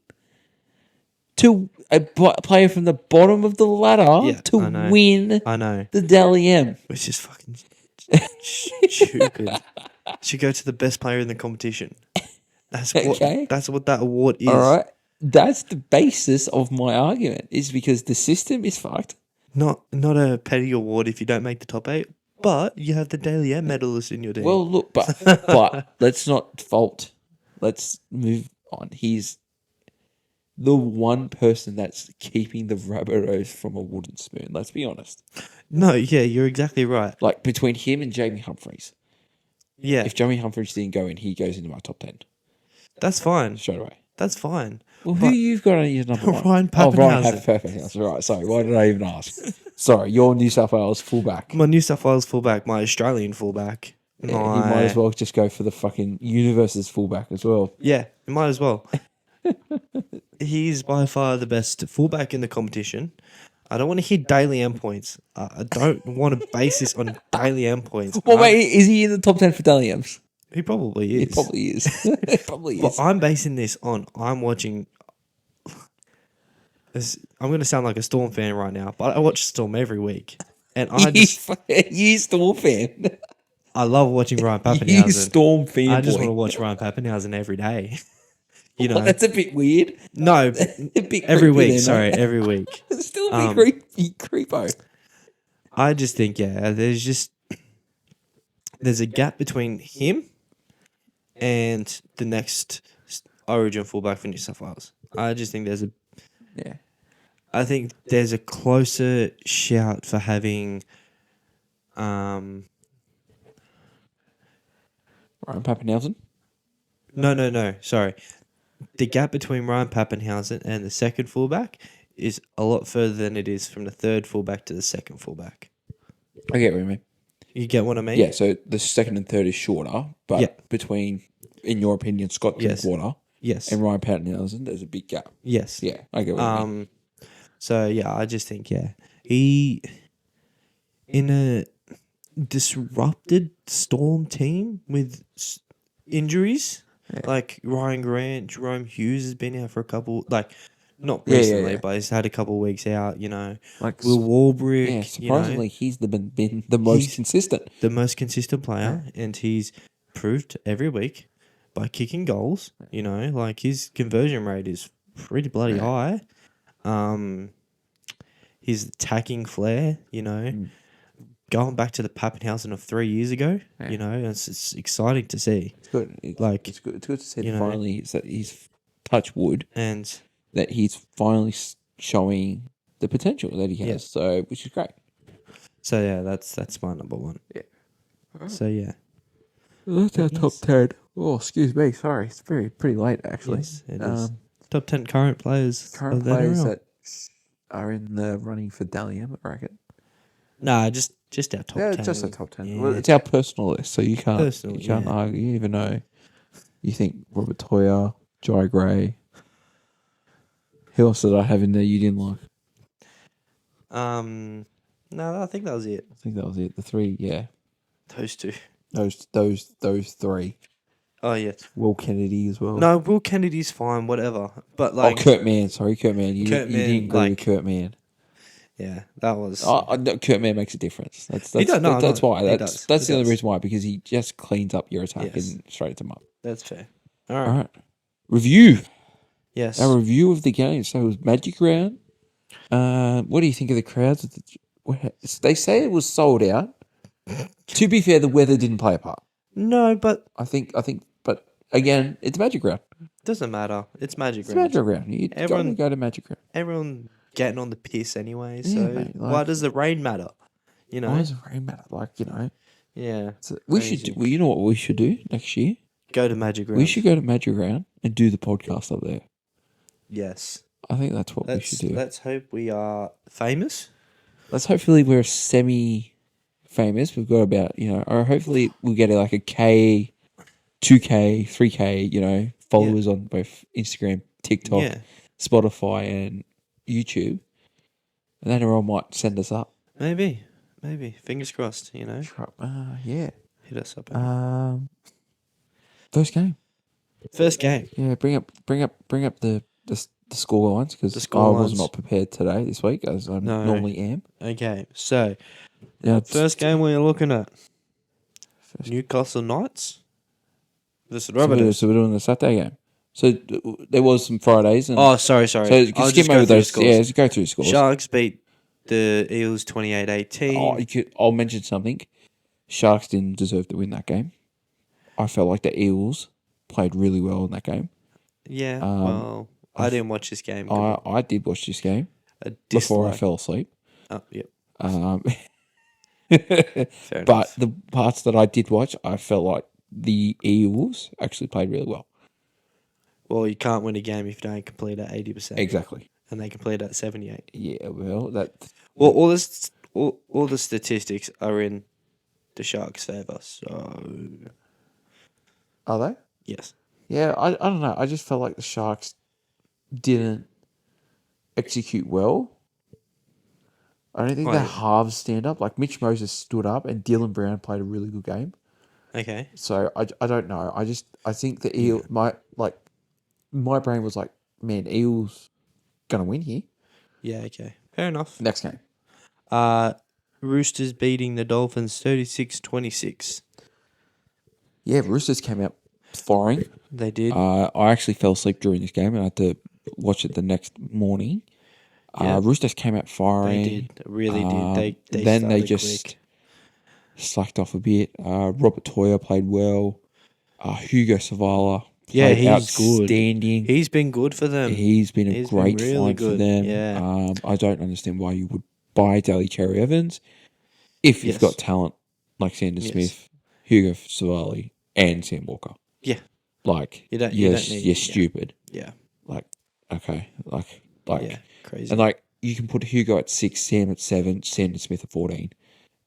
to a player from the bottom of the ladder
Yeah,
to
I know.
win
I know.
the Dally M.
Which is fucking stupid. Should go to the best player in the competition. That's
Okay.
what that award is.
All right. That's the basis of my argument, is because the system is fucked.
Not a petty award if you don't make the top 8, but you have the Daily M medalist in your team.
Well, look, but let's not fault. Let's move on. He's the one person that's keeping the Rabbitohs from a wooden spoon. Let's be honest.
No, yeah, you're exactly right.
Like, between him and Jamie Humphries.
Yeah,
If Jamie Humphries didn't go in, he goes into my top 10
that's fine.
straight away.
That's fine.
Well, who you've got on your number one?
Ryan
Oh, Ryan
Papenhuyzen.
Perfect. That's right. Sorry, why did I even ask? Sorry, your New South Wales fullback.
My New South Wales fullback, my Australian fullback.
Yeah, he might as well just go for the fucking Universe's fullback as well.
Yeah, you might as well. He's by far the best fullback in the competition. I don't want to hear Daily M points. I don't want to base this on Daily M points.
Well, wait, is he in the top 10 for Dally M's?
He probably
He
is.
probably is. He probably
But
is.
I'm basing this on I'm watching. I'm going to sound like a Storm fan right now, but I watch Storm every week, and
You Storm fan.
I love watching Ryan
You
Papenhuyzen.
Storm fan.
I just
boy.
want to watch Ryan Papenhuyzen every day. You know,
Well, that's a bit weird.
no,
A bit
every
creepy
week.
there,
Sorry,
mate.
every week.
It's still a bit creepo.
I just think there's a gap between him and the next Origin fullback for New South Wales. I just think
Yeah.
I think there's a closer shout for having
Ryan Papenhuyzen.
No, sorry. The gap between Ryan Papenhuyzen and the second fullback is a lot further than it is from the third fullback to the second fullback.
I get what you mean.
You get what I mean?
Yeah, so the second and third is shorter, but between, in your opinion, Scott
Yes.
Drinkwater
Yes.
and Ryan Papenhuyzen, there's a big gap.
Yes.
Yeah, I get what you mean.
So yeah, I just think he in a disrupted Storm team with injuries, like Ryan Grant, Jerome Hughes has been out for a couple, like not recently, but he's had a couple of weeks out. You know,
Like
Will Warbrick.
yeah, surprisingly, he's been the most consistent.
The most consistent player, and he's proved every week by kicking goals. You know, like his conversion rate is pretty bloody high. His attacking flair, you know, going back to the Pappenhausen of 3 years ago, you know, it's exciting to see.
It's good. It's good to see
you
that
know,
finally that he's touch wood
and
that he's finally showing the potential that he has.
Yeah.
So, which is great.
so yeah, that's my number one.
Yeah.
So yeah,
That's our top 10. Oh, excuse me. Sorry, it's pretty late actually.
yes, it is. Top 10 current players.
Current
of the
players
NRL.
that are in the running for Dally M, I reckon.
Nah, just our top 10.
Just a top 10.
Yeah.
Well, it's our personal list, so you can't
Personal, yeah.
argue. You even know. You think Robert Toyer, Jai Gray. Who else did I have in there you didn't like?
No, I think that was it.
I think that was it. The three, yeah.
Those two.
Those three.
Oh yeah.
Will Kennedy as well.
No, Will Kennedy's fine, whatever. But
Oh,
like,
Kurt Mann. Sorry, Kurt Mann. You
Kurt
didn't
Mann,
agree with
like-
Kurt Mann.
yeah, that was.
No, Kurt Mann makes a difference. That's
He does, no,
that's
no,
why.
he
That's
does,
that's
he
the only
does.
reason why, because he just cleans up your attack
Yes.
and straightens them up.
That's fair.
All
All right.
right. Review.
Yes.
Our review of the game. So it was Magic Round. What do you think of the crowds? They say it was sold out. To be fair, the weather didn't play a part.
No, but
I think, but again, it's Magic Round.
doesn't matter. It's Magic
It's
Round.
Magic Round. You
Everyone-
go to Magic Round.
Everyone getting on the piss anyway.
Yeah,
So
mate,
why
like-
does the rain matter? You know.
Why does it rain matter? Like, you know,
Yeah.
we
Crazy.
should do. Well, you know what we should do next year?
Go to Magic Round.
We should go to Magic Round and do the podcast up there.
Yes.
I think that's what we should do.
Let's hope we are famous.
Let's hopefully we're semi famous. We've got about, or hopefully we'll get like a K, 2K, 3K, followers on both Instagram, TikTok,
Yeah.
Spotify, and YouTube. And then NRL might send us up.
Maybe. Fingers crossed,
Yeah.
Hit us up.
First game.
First game.
Yeah, bring up the score lines because
The
I
score
was
lines.
not prepared today, this week, as I
No.
normally am.
Okay, so
Yeah,
first game we're looking at Newcastle Knights versus Rabbitohs.
So we're doing the Saturday game. So there was some Fridays. And
Oh, sorry.
So
I'll
skim
just go
over
through the
those.
scores.
Yeah, just go through the scores.
Sharks beat the Eels 28-18.
I'll mention something. Sharks didn't deserve to win that game. I felt like the Eels played really well in that game.
Yeah, well, I didn't watch this game.
I did watch this game before I fell asleep.
Oh, yep. Fair
But
enough.
the parts that I did watch, I felt like the Eels actually played really well.
Well, you can't win a game if you don't complete at 80%.
Exactly.
And they complete at 78.
Yeah, well, that...
Well, all the statistics are in the Sharks' favour, so...
Are they?
Yes.
Yeah, I don't know. I just felt like the Sharks didn't execute well. I don't think their halves stand up. Like, Mitch Moses stood up and Dylan Brown played a really good game.
Okay.
So, I don't know. I think the Eel... My brain was like, man, Eels going to win here.
Yeah, okay. Fair enough.
Next game.
Roosters beating the Dolphins 36-26.
Yeah, Roosters came out firing.
They did.
I actually fell asleep during this game and I had to watch it the next morning. Roosters came out firing.
They did. Really did. They
then they
started
just
quick.
slacked off a bit. Robert Toyer played well. Hugo Savala played
he's
outstanding.
Good. He's been good for them.
He's been a great
really
find
good.
for them.
Yeah.
I don't understand why you would buy Daly Cherry Evans if you've got talent like Sanders Smith, Hugo Savali, and Sam Walker.
Yeah.
Like,
you don't need,
you're stupid.
Yeah.
Like, okay. Like,
yeah, crazy.
And like, you can put Hugo at 6, Sam at 7, Sanders Smith at 14.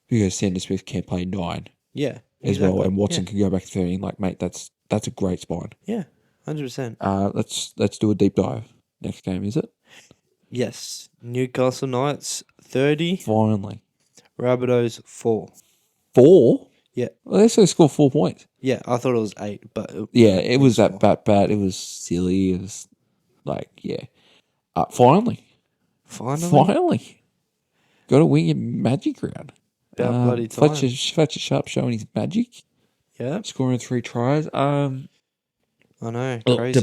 Because Sanders Smith can play 9.
Yeah.
As well, and Watson can go back to 13. Like, mate, that's a great spine.
Yeah, 100%.
Let's do a deep dive. Next game, is it?
Yes. Newcastle Knights 30.
Finally.
Rabbitohs 4.
4?
Yeah.
Well, they actually scored 4 points.
Yeah, I thought it was 8, but...
it was that bad. It was silly. It was like, yeah. Finally. Got to win your magic round.
About bloody time.
Fletcher Sharp showing his magic.
Yeah.
Scoring 3 tries.
I know, crazy.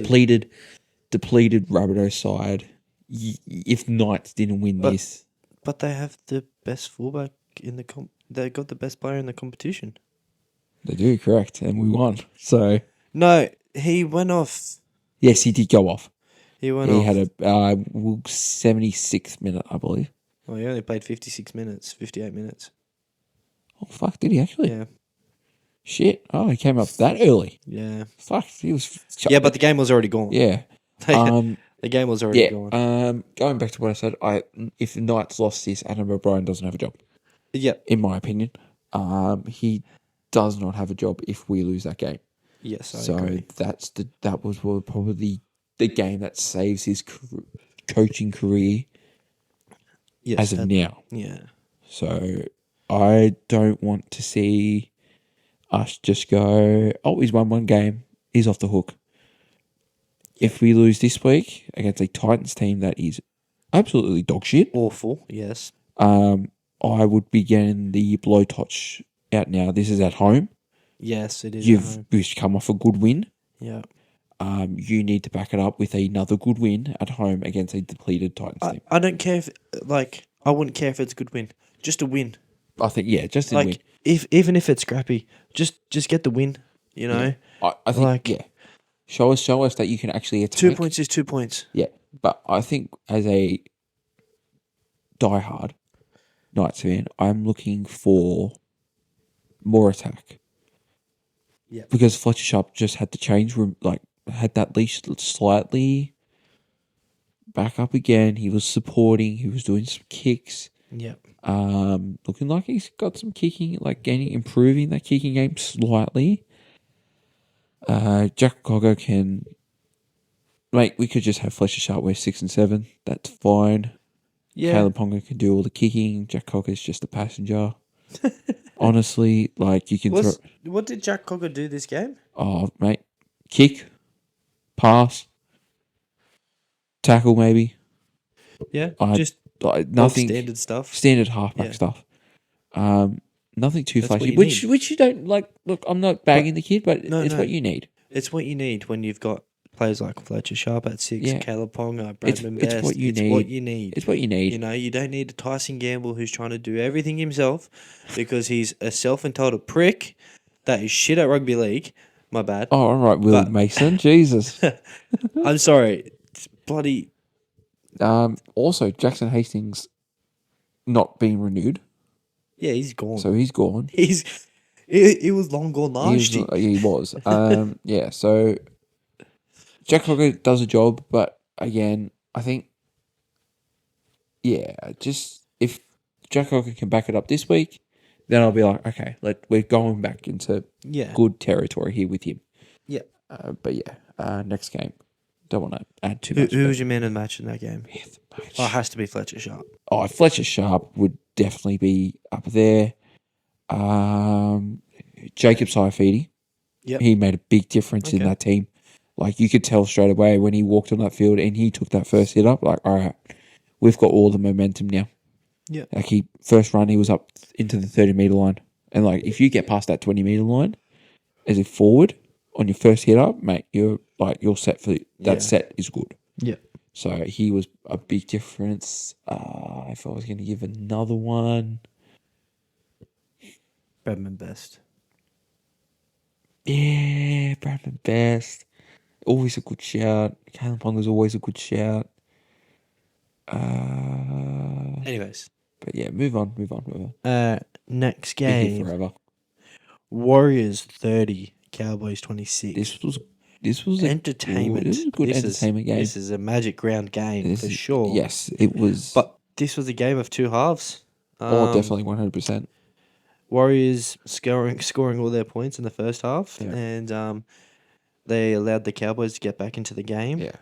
Depleted Rabbitohs side. If Knights didn't win this...
But they have the best fullback in the they got the best player in the competition.
They do, correct. And we won. So...
No, he went off.
Yes, he did go off.
He had
a 76th minute, I believe.
Oh, he only played 58 minutes.
Oh, fuck, did he actually?
Yeah.
Shit. Oh, he came up that early.
Yeah.
Fuck, he was...
Yeah, but the game was already gone.
Yeah.
The game was already gone.
Going back to what I said, if the Knights lost this, Adam O'Brien doesn't have a job.
Yeah.
In my opinion. He does not have a job if we lose that game.
Yes, I agree.
That was probably the game that saves his coaching career as of now.
Yeah.
So I don't want to see us just go, oh, he's won one game, he's off the hook. If we lose this week against a Titans team that is absolutely dog shit.
Awful, yes.
I would be getting the blowtorch out now. This is at home.
Yes, it is.
You've come off a good win.
Yeah.
You need to back it up with another good win at home against a depleted Titans team.
I don't care if, I wouldn't care if it's a good win. Just a win.
I think, just a win.
Even if it's scrappy, just get the win, you know?
Yeah. I think, Show us that you can actually attack.
2 points is 2 points.
Yeah, but I think as a diehard Knights fan, I'm looking for more attack.
Yeah.
Because Fletcher Sharp just had to change, had that leash slightly back up again. He was supporting, he was doing some kicks.
Yep.
Looking like he's got some kicking, like improving that kicking game slightly. Jack Cogger can, mate, we could just have Fletcher Sharp wear 6 and 7. That's fine.
Yeah.
Caleb Ponga can do all the kicking. Jack Cogger's just a passenger. Honestly, like you can throw.
What did Jack Cogger do this game?
Oh, mate, kick, pass, tackle, maybe.
Yeah,
Just
nothing
nothing
standard
halfback stuff. Nothing too
That's what
flashy,
you
which
need.
which you don't like. Look, I'm not bagging the kid, but
No,
it's
no.
what you need.
It's what you need when you've got players like Fletcher Sharp at 6,
Yeah.
Caleb Ponga, Bradman
It's
Best.
what you
It's
need.
what you need.
It's what you need.
You know, you don't need a Tyson Gamble who's trying to do everything himself because he's a self-entitled prick that is shit at rugby league. My bad.
Oh, all right, Will
But-
Mason. Jesus.
I'm sorry. It's bloody...
Also, Jackson Hastings not being renewed,
Yeah, he's gone.
so he's gone.
He was long gone last year.
He was. Yeah, so Jack Cogger does a job, but again, I think, yeah, just if Jack Cogger can back it up this week, then I'll be like, okay, we're going back into
Yeah.
good territory here with him.
Yeah.
But yeah, next game. Don't want to add too
Who
much.
was your man of the match in that game? Oh, it has to be Fletcher Sharp.
Oh, Fletcher Sharp would definitely be up there. Jacob Saifidi.
Yep.
He made a big difference in that team. Like, you could tell straight away when he walked on that field and he took that first hit up, like, all right, we've got all the momentum now.
Yeah.
Like, first run, he was up into the 30-metre line. And, like, if you get past that 20-metre line as a forward on your first hit up, mate, you're set for that set is good.
Yeah.
So he was a big difference. If I was going to give another one,
Bradman Best.
yeah, Bradman Best, always a good shout. Caleb Ponga's always a good shout.
Anyways,
But yeah, move on.
next
Be here
game.
forever.
Warriors 30, Cowboys 26.
This was
entertainment.
This was a good entertainment game.
This is a magic round game for sure.
Yes, it was.
But this was a game of two halves.
Definitely 100%.
Warriors scoring all their points in the first half,
Yeah.
and they allowed the Cowboys to get back into the game.
Yeah.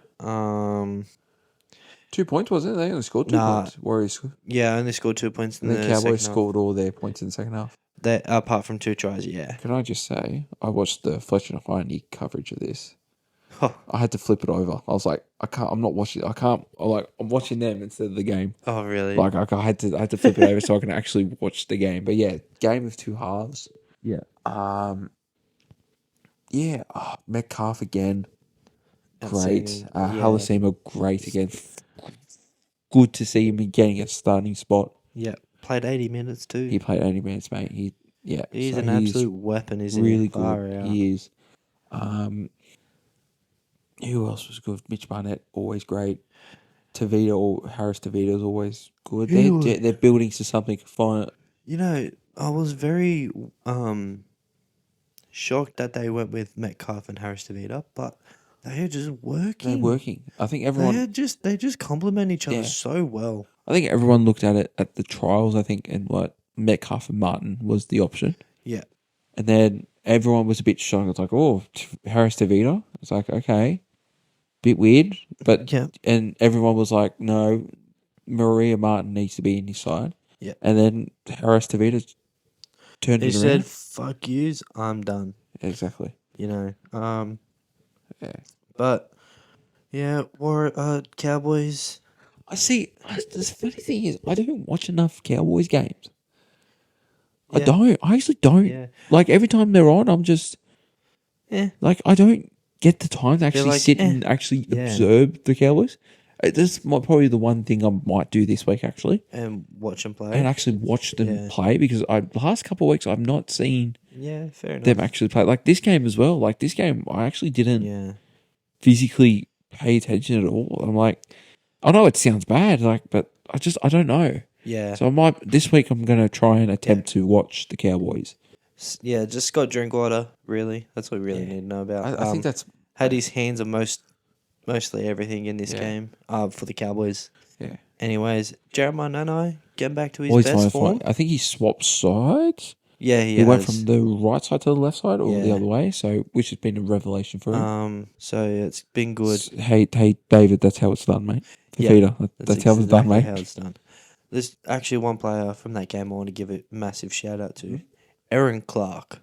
2
points, wasn't it? They only scored 2 points. Warriors.
Yeah, only scored 2 points in
And
the
the Cowboys
second
scored all their points in the second half.
half. Apart from 2 tries, yeah.
Can I just say, I watched the Fletcher and Heine coverage of this.
Oh.
I had to flip it over. I was like, I'm not watching. I'm watching them instead of the game.
Oh, really?
Like, I had to flip it over so I can actually watch the game. But yeah, game of 2 halves.
Yeah.
Yeah. Metcalf again. Great. Halasima, great again. Good to see him getting a starting spot.
Yeah. Played 80 minutes too.
He played 80 minutes, mate.
He's an absolute weapon, isn't
really
he?
good. He is. Who else was good? Mitch Barnett, always great. Harris Tavita is always good. They're building to something fine.
You know, I was very shocked that they went with Metcalf and Harris DeVita, but they are just working.
They're working. I think everyone.
They just complement each other so well.
I think everyone looked at it at the trials. I think, and Metcalf and Martin was the option.
Yeah,
and then everyone was a bit shocked. It's like, oh, Harris Tavita. It's like, okay, bit weird, but and everyone was like, no, Maria Martin needs to be in his side.
Yeah,
and then Harris Tavita turned it around. He
said, "Fuck yous, I'm done."
Exactly.
You know.
Yeah.
But yeah, Cowboys.
I see. The funny thing is, I don't watch enough Cowboys games. Yeah. I don't. I actually don't.
Yeah.
Like, every time they're on, I'm just... Like, I don't get the time to actually sit and actually observe the Cowboys. That's probably the one thing I might do this week, actually.
And watch them play.
And actually watch them play, because the last couple of weeks, I've not seen
fair enough.
them actually play. Like, this game as well. Like, this game, I actually didn't physically pay attention at all. I'm like... I know it sounds bad, but I don't know.
Yeah.
So this week I'm going to try and attempt to watch the Cowboys.
Yeah, just got Drinkwater, really. That's what we really need to know about.
I think that's...
Had his hands on mostly everything in this game for the Cowboys.
Yeah.
Anyways, Jeremiah Nanai, getting back to his
Well, he's
best
trying to
form?
find. I think he swapped sides.
Yeah,
He went from the right side to the left side, or the
Yeah.
other way. So, which has been a revelation for him.
So it's been good.
Hey, David, that's how it's done, mate.
Yeah,
Fafita, that's how it's done,
exactly
mate.
how it's done. There's actually one player from that game I want to give a massive shout out to,
Mm-hmm.
Aaron Clark.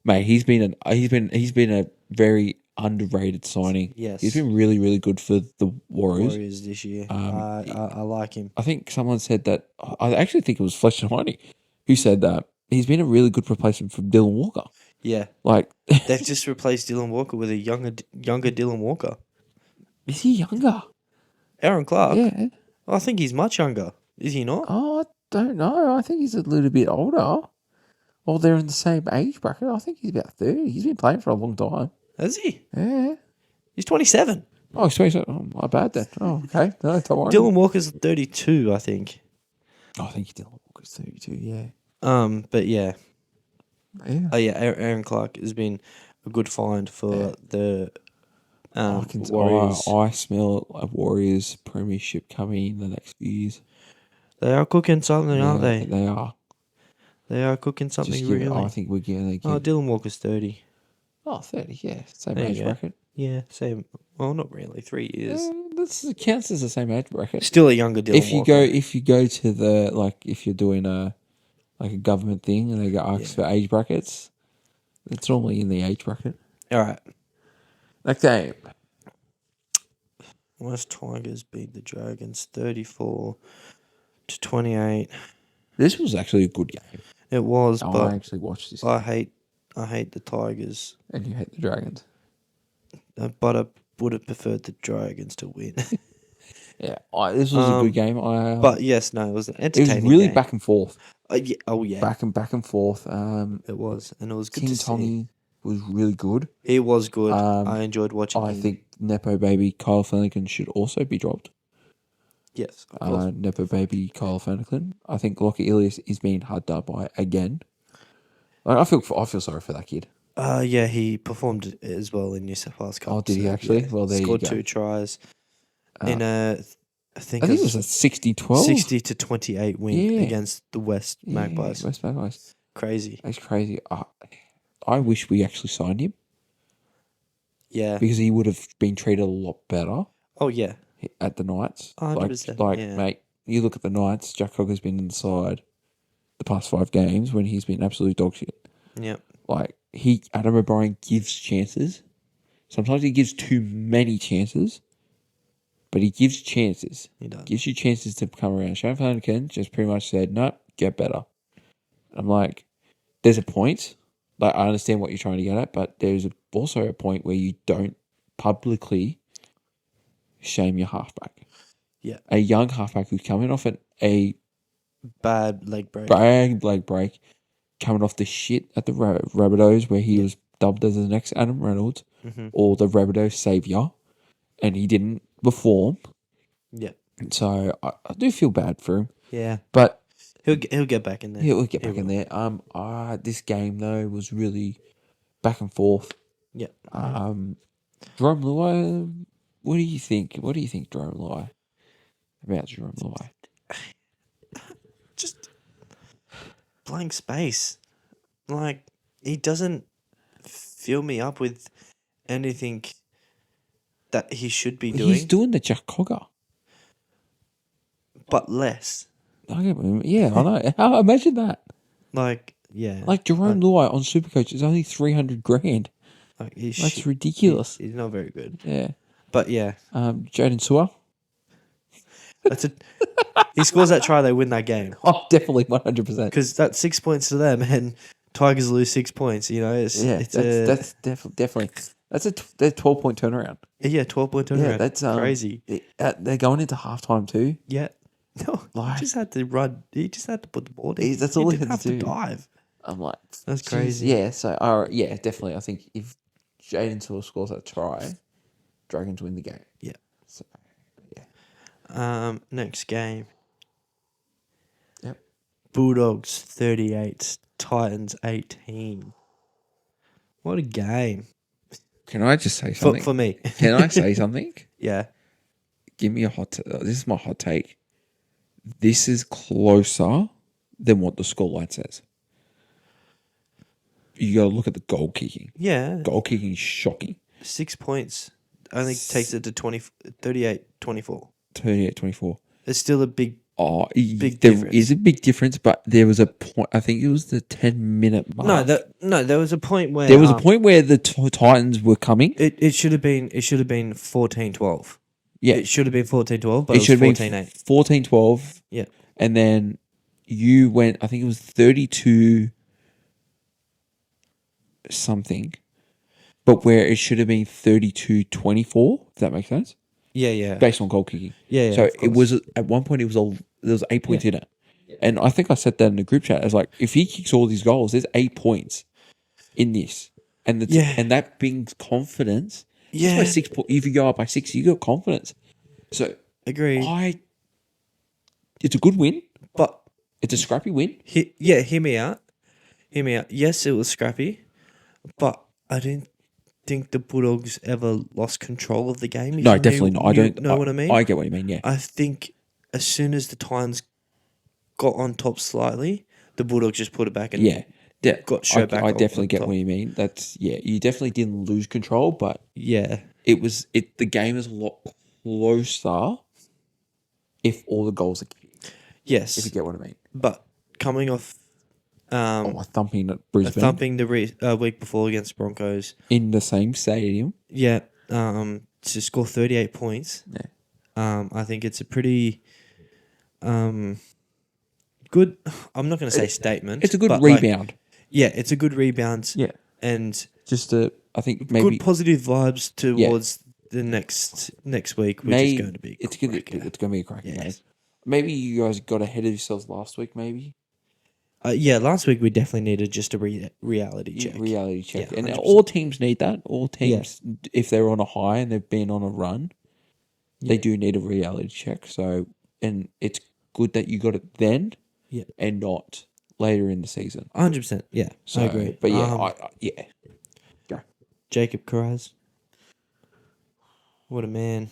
Mate, he's been a very underrated signing.
Yes.
He's been really, really good for the Warriors.
Warriors this year.
Um,
I like him.
I think someone said that. I actually think it was Fletcher Honey who said that he's been a really good replacement for Dylan Walker.
Yeah,
Like,
they've just replaced Dylan Walker with a younger Dylan Walker.
is he younger?
Aaron Clark.
Yeah.
I think he's much younger. Is he not?
Oh, I don't know. I think he's a little bit older. Well, they're in the same age bracket. I think he's about 30. He's been playing for a long time.
Has he?
Yeah.
He's 27.
Oh, sweet. Oh, my bad then. Oh, okay. No, don't worry.
Dylan Walker's 32, I think.
Oh, I think Dylan Walker's 32, yeah.
But yeah.
Yeah.
Oh yeah, Aaron Clark has been a good find for the Warriors.
I smell a Warriors premiership coming in the next few years.
They are cooking something, aren't they?
They are.
They are cooking something really.
I think we're getting.
Dylan Walker's 30.
Oh, 30, yeah. Same
There you
age
go.
bracket.
Yeah, same. Well, not really. 3 years.
That counts as the same age bracket.
Still a younger Dylan Walker.
If you go to the if you're doing a government thing and they go ask for age brackets, it's normally in the age bracket.
All right.
Next game.
West Tigers beat the Dragons 34-28.
This was actually a good game.
It was,
I
but
actually watched this.
I hate the Tigers.
And you hate the Dragons.
But I would have preferred the Dragons to win.
Yeah, this was a good game.
But yes, no, it was an
it
entertaining
was really
game.
back and forth.
Yeah. Oh yeah,
Back and forth.
it was, and it was good
King
to see.
Tongi was really good.
He was good. I enjoyed watching
I
him.
think Nepo baby Kyle Flanagan should also be dropped.
Yes, of course.
Nepo baby Kyle Flanagan. I think Lockie Ilias is being hard done by again. Like, I feel sorry for that kid.
Yeah, he performed as well in New South Wales Cup.
Oh, did he actually?
Yeah,
Well, there you
scored
go.
2 tries in a. I think
it was a 60-12.
60-28 win against the West Magpies.
West Magpies.
Crazy.
That's crazy. I wish we actually signed him
Yeah.
because he would have been treated a lot better
Oh yeah.
at the Knights.
100%.
Mate, you look at the Knights. Jack Cogger's been in the side the past 5 games when he's been absolute dog shit.
Yep.
Like, Adam O'Brien gives chances. Sometimes he gives too many chances, but he gives chances.
He does.
Gives you chances to come around. Shane Flanagan just pretty much said, no, get better. I'm like, there's a point. Like, I understand what you're trying to get at, but there's also a point where you don't publicly shame your halfback.
Yeah.
A young halfback who's coming off a
Bad leg break.
Coming off the shit at the Rabbitohs where he was dubbed as the next Adam Reynolds or the Rabbitohs saviour, and he didn't perform.
Yeah.
So I do feel bad for him.
Yeah.
But
he'll get back in there.
He'll get back in there. This game though was really back and forth.
Yeah.
Jerome Luai, what do you think? What do you think, Jerome Luai? About Jerome Luai?
Just blank space. Like, he doesn't fill me up with anything that he should be doing.
He's doing the Jack Cogger.
But less.
Yeah, I know. How imagine that.
Like, yeah.
Like Jerome Luai on Supercoach is only $300,000.
Like,
that's ridiculous.
He's not very good.
Yeah.
But yeah.
Jaden Sewer.
He scores that try, they win that game.
Oh, definitely 100%.
Because that's 6 points to them, and Tigers lose 6 points. You know, that's
definitely that's a 12-point turnaround.
Yeah, 12-point turnaround.
Yeah, that's
crazy.
They're going into halftime too.
Yeah, no, he just had to run. He just had to put the ball down.
That's all he
didn't
had
have
to do.
Dive.
I'm like,
that's crazy.
Yeah, so yeah, definitely. I think if Jaden Sewer scores that try, Dragons win the game.
Yeah.
So yeah.
Next game.
Yep.
Bulldogs 38, Titans 18. What a game.
Can I just say something?
For me.
Can I say something?
Yeah.
Give me a hot... this is my hot take. this is closer than what the scoreline says. You got to look at the goal kicking.
Yeah.
Goal kicking is shocking.
6 points only takes it to 38-24.
38-24.
It's still a big
There
difference.
is a big difference, but there was a point. I think it was the 10-minute mark.
There was a point where
There was a point where the Titans were coming.
it should have been 14-12.
Yeah,
It should have been 14-12, but
it should have been
14-8.
14-12.
Yeah.
And then you went, I think it was 32 something, but where it should have been 32-24, if that makes sense,
Yeah.
based on goal kicking.
Yeah.
So
of
it
course.
was, at one point, there was 8 points in it. And I think I said that in the group chat. I was like, if he kicks all these goals, there's 8 points in this. And and that brings confidence.
Yeah.
That's why 6 points. If you go up by 6, you got confidence. So
Agreed.
it's a good win.
But
It's a scrappy win.
hear me out. Yes, it was scrappy, but I didn't think the Bulldogs ever lost control of the game.
No, definitely not. I don't
know what I mean.
I get what you mean. Yeah,
I think as soon as the Titans got on top slightly, the Bulldogs just put it back and got straight back.
I
on
definitely get
top.
what you mean. You definitely didn't lose control, but
Yeah,
the game is a lot closer if all the goals are kicked.
yes,
If you get what I mean.
but coming off
A thumping at Brisbane
thumping the week before against Broncos,
in the same stadium.
yeah, to score 38 points.
Yeah.
I think it's a pretty good. I'm not going to say statement.
It's a good
but
rebound.
It's a good rebound.
Yeah.
And
Just I think maybe
good positive vibes towards the next week, which is going to be
it's going to be a cracking game. Maybe you guys got ahead of yourselves last week. Maybe.
Last week we definitely needed just a reality check.
Reality check.
Yeah,
and
100%.
all teams need that. All teams, if they're on a high and they've been on a run, they do need a reality check. So, and it's good that you got it then and not later in the season.
100%. Yeah,
So,
I agree.
But yeah, Go.
Jacob Carraz. What a man.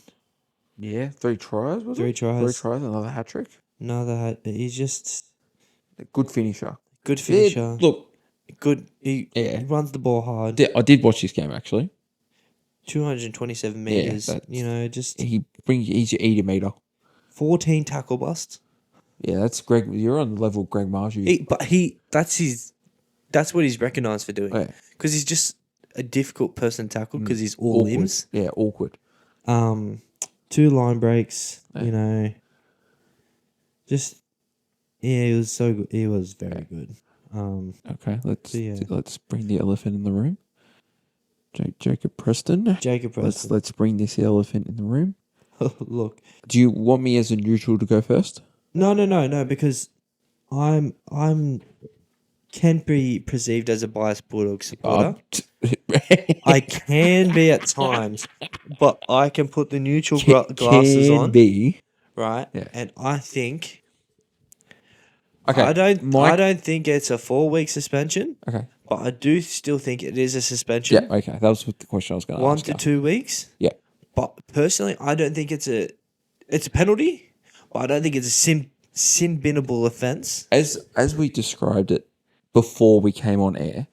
Yeah, 3 tries, was it?
3 tries.
3 tries, another hat-trick.
He's just
A good finisher.
good finisher.
Yeah, look.
Good. He runs the ball hard.
I did watch this game, actually.
227 meters.
He's your eater meter.
14 tackle busts.
Yeah, that's Greg. You're on the level of Greg Marshall.
That's what he's recognised for doing. Because he's just a difficult person to tackle because he's all
awkward.
limbs.
Yeah, awkward.
2 line breaks. You know, he was so good. He was very good.
Okay, let's bring the elephant in the room. Jacob Preston. Let's bring this elephant in the room.
Look.
Do you want me as a neutral to go first?
No, because I'm can be perceived as a biased Bulldog supporter. I can be at times, but I can put the neutral glasses on. Right?
Yeah.
And I think
okay.
I don't think it's a 4-week suspension.
Okay.
But I do still think it is a suspension.
Yeah, okay. That was the question I was going to ask.
1 to 2 weeks.
Yeah.
But personally, I don't think it's a penalty, but I don't think it's a sin binnable offence.
As we described it before we came on air,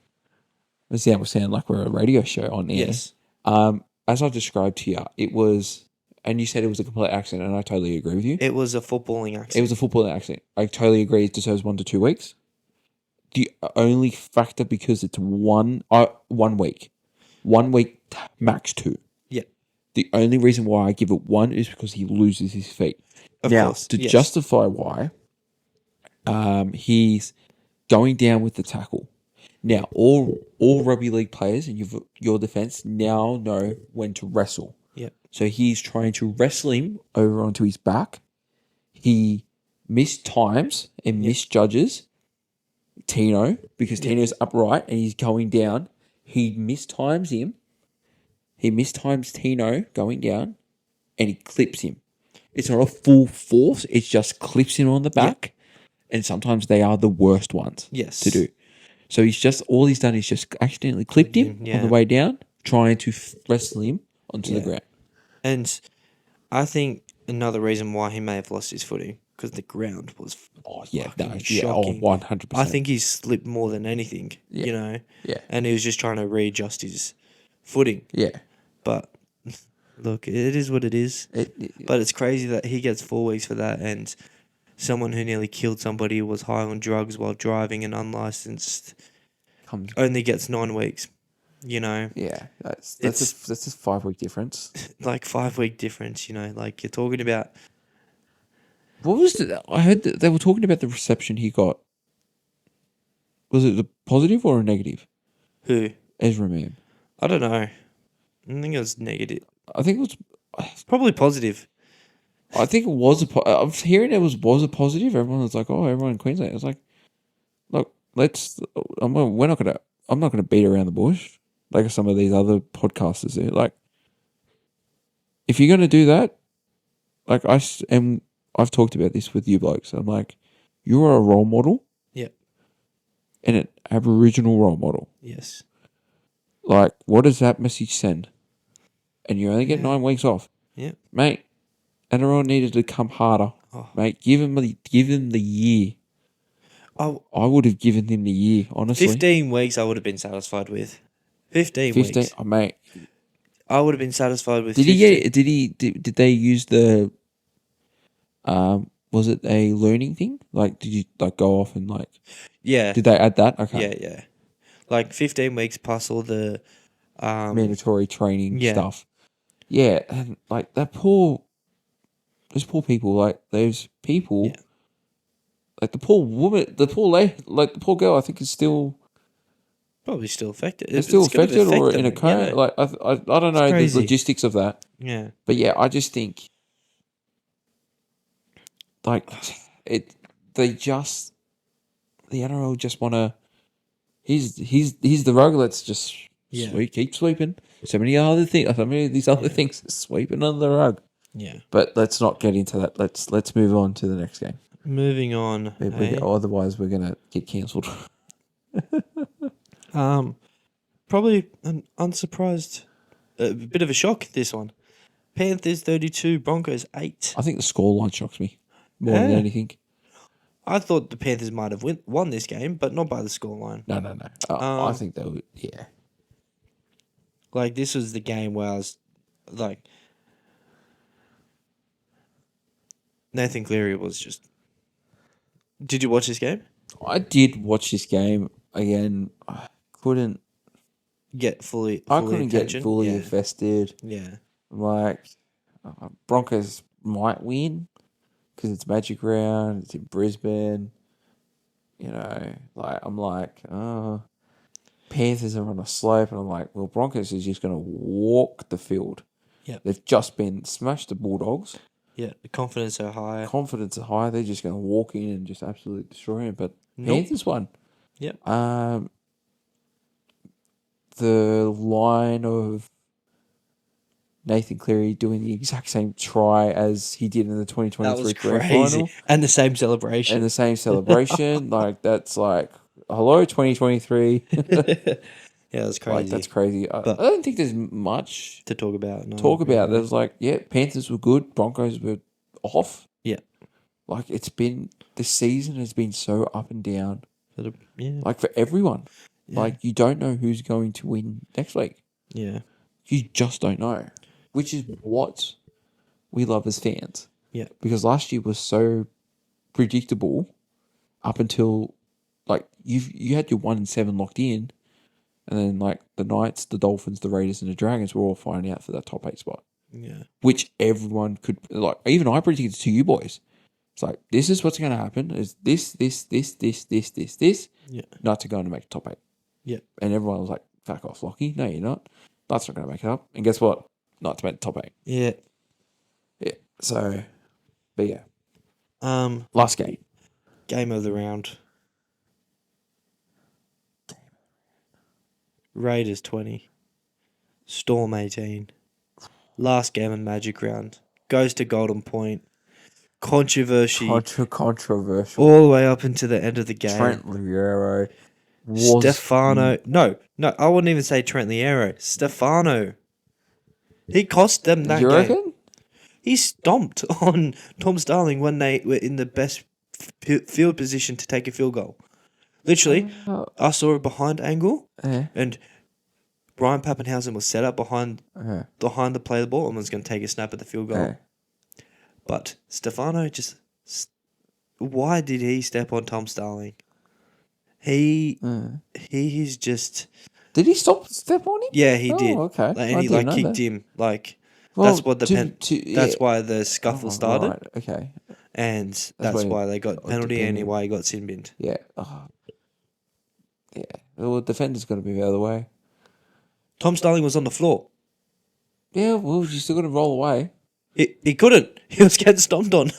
we sound like we're a radio show on air.
Yes.
As I described to you, it was, and you said it was a complete accident, and I totally agree with you.
It was a footballing accident.
It was a footballing accident. I totally agree. It deserves 1 to 2 weeks. The only factor, because it's 1 week. 1 week, max 2.
Yeah.
The only reason why I give it 1 is because he loses his feet.
Of course.
To justify why, he's going down with the tackle. Now, all rugby league players in your defence now know when to wrestle.
Yeah.
So he's trying to wrestle him over onto his back. He mistimes and misjudges Tino, because Tino's upright and he's going down. He mistimes him. He mistimes Tino going down, and he clips him. It's not a full force. It just clips him on the back. And sometimes they are the worst ones to do. So all he's done is just accidentally clipped him on the way down, trying to wrestle him onto the ground.
And I think another reason why he may have lost his footing because the ground was
Oh yeah,
fucking shocking.
100%.
I think he slipped more than anything,
Yeah.
you know,
Yeah,
and he was just trying to readjust his footing.
yeah.
But look, it is what it is. But it's crazy that he gets 4 weeks for that, and someone who nearly killed somebody who was high on drugs while driving and unlicensed
comes.
only gets 9 weeks. You know,
Yeah, that's
It's-
a 5 week difference.
like 5 week difference. You know, like you're talking about.
What was it? I heard that they were talking about the reception he got. Was it a positive or a negative?
Who?
Ezra Man.
I don't know. I think it was negative.
I think it was.
Probably positive.
I think it was I'm hearing it was a positive. Everyone was like, "Oh, everyone in Queensland." I was like, "Look, let's. I'm not gonna beat around the bush like some of these other podcasters do. Like, if you're gonna do that, like and I've talked about this with you blokes. I'm like, you are a role model.
Yep.
And an Aboriginal role model.
Yes.
Like, what does that message send? And you only get
Yeah.
9 weeks off,
Yep.
mate. NRL needed to come harder, mate. Give him the year.
Oh,
I would have given him the year, honestly.
15 weeks I would have been satisfied with. 15 weeks.
Oh, mate.
I would have been satisfied with.
Did
15.
he get? Did they use the? Was it a learning thing? Like, did you like go off and like?
Yeah.
Did they add that? Okay.
Yeah. Like 15 weeks plus all the
Mandatory training
yeah.
stuff. Yeah, and like those poor people, like those people,
Yeah.
like the poor woman, the poor lady, like the poor girl, I think is still
probably still affected.
it's still
It's gonna
affected or
affect
in a
them,
coma.
yeah.
Like I don't know the
crazy.
logistics of that,
Yeah.
but yeah, I just think like the NRL just want to. He's the rug. Let's just keep sweeping. So many of these other things sweeping under the rug.
Yeah.
But let's not get into that. Let's move on to the next game.
Moving on.
Otherwise, we're gonna get cancelled.
Probably an unsurprised, a bit of a shock. This one, Panthers 32, Broncos 8.
I think the scoreline shocks me more than anything.
I thought the Panthers might have won this game, but not by the scoreline.
No. I think they would. Yeah.
Like this was the game where I was like, Nathan Cleary was just. Did you watch this game?
I did watch this game again. I couldn't
get fully
attention.
get
fully invested.
Yeah.
Like Broncos might win because it's Magic Round. It's in Brisbane. You know, like I'm like, Panthers are on a slope, and I'm like, well, Broncos is just going to walk the field.
Yeah.
They've just been smashed the Bulldogs.
Yeah, the confidence are high.
Confidence are high. They're just going to walk in and just absolutely destroy him. But Panthers won.
Yep.
The line of Nathan Cleary doing the exact same try as he did in the 2023 grand final.
And the same celebration.
Like, that's like, hello, 2023.
Yeah, that's crazy.
Like, that's crazy. I don't think there's much
to talk about.
There's like, Panthers were good. Broncos were off.
Yeah.
Like, this season has been so up and down.
Yeah.
Like, for everyone.
Yeah.
Like, you don't know who's going to win next week.
Yeah.
You just don't know. Which is what we love as fans.
Yeah.
Because last year was so predictable up until, like, you had your 1-7 locked in. And then, like, the Knights, the Dolphins, the Raiders, and the Dragons were all fighting out for that top 8 spot.
Yeah.
Which everyone could, like, even I predicted to you boys. It's like, this is what's going to happen. Is this.
Yeah.
Knights are going to make the top 8.
Yeah.
And everyone was like, fuck off, Lockie. No, you're not. Knights not going to make it up. And guess what? Knights made the top 8.
Yeah.
Yeah. So, but yeah.
Last game. Game of the round. Raiders 20. Storm 18. Last game of Magic Round. Goes to Golden Point. Controversy.
Controversial.
All the way up into the end of the game.
Trent Liero.
Stefano. No, I wouldn't even say Trent Liero. Stefano. He cost them that
you
game.
reckon?
He stomped on Tom Starling when they were in the best field position to take a field goal. Literally, I saw a behind angle, and Ryan Pappenhausen was set up behind the play of the ball and was going to take a snap at the field goal. But Stefano just... Why did he step on Tom Starling? He's just...
Did he step on him?
Yeah, he did.
Okay.
And he kicked him. That's what that's why the scuffle started.
Right. Okay.
And that's why they got penalty and why he got sin binned.
Yeah. Yeah. Well, the defender's got to be the other way.
Tom Starling was on the floor.
Yeah, well, you still got to roll away.
He couldn't. He was getting stomped on.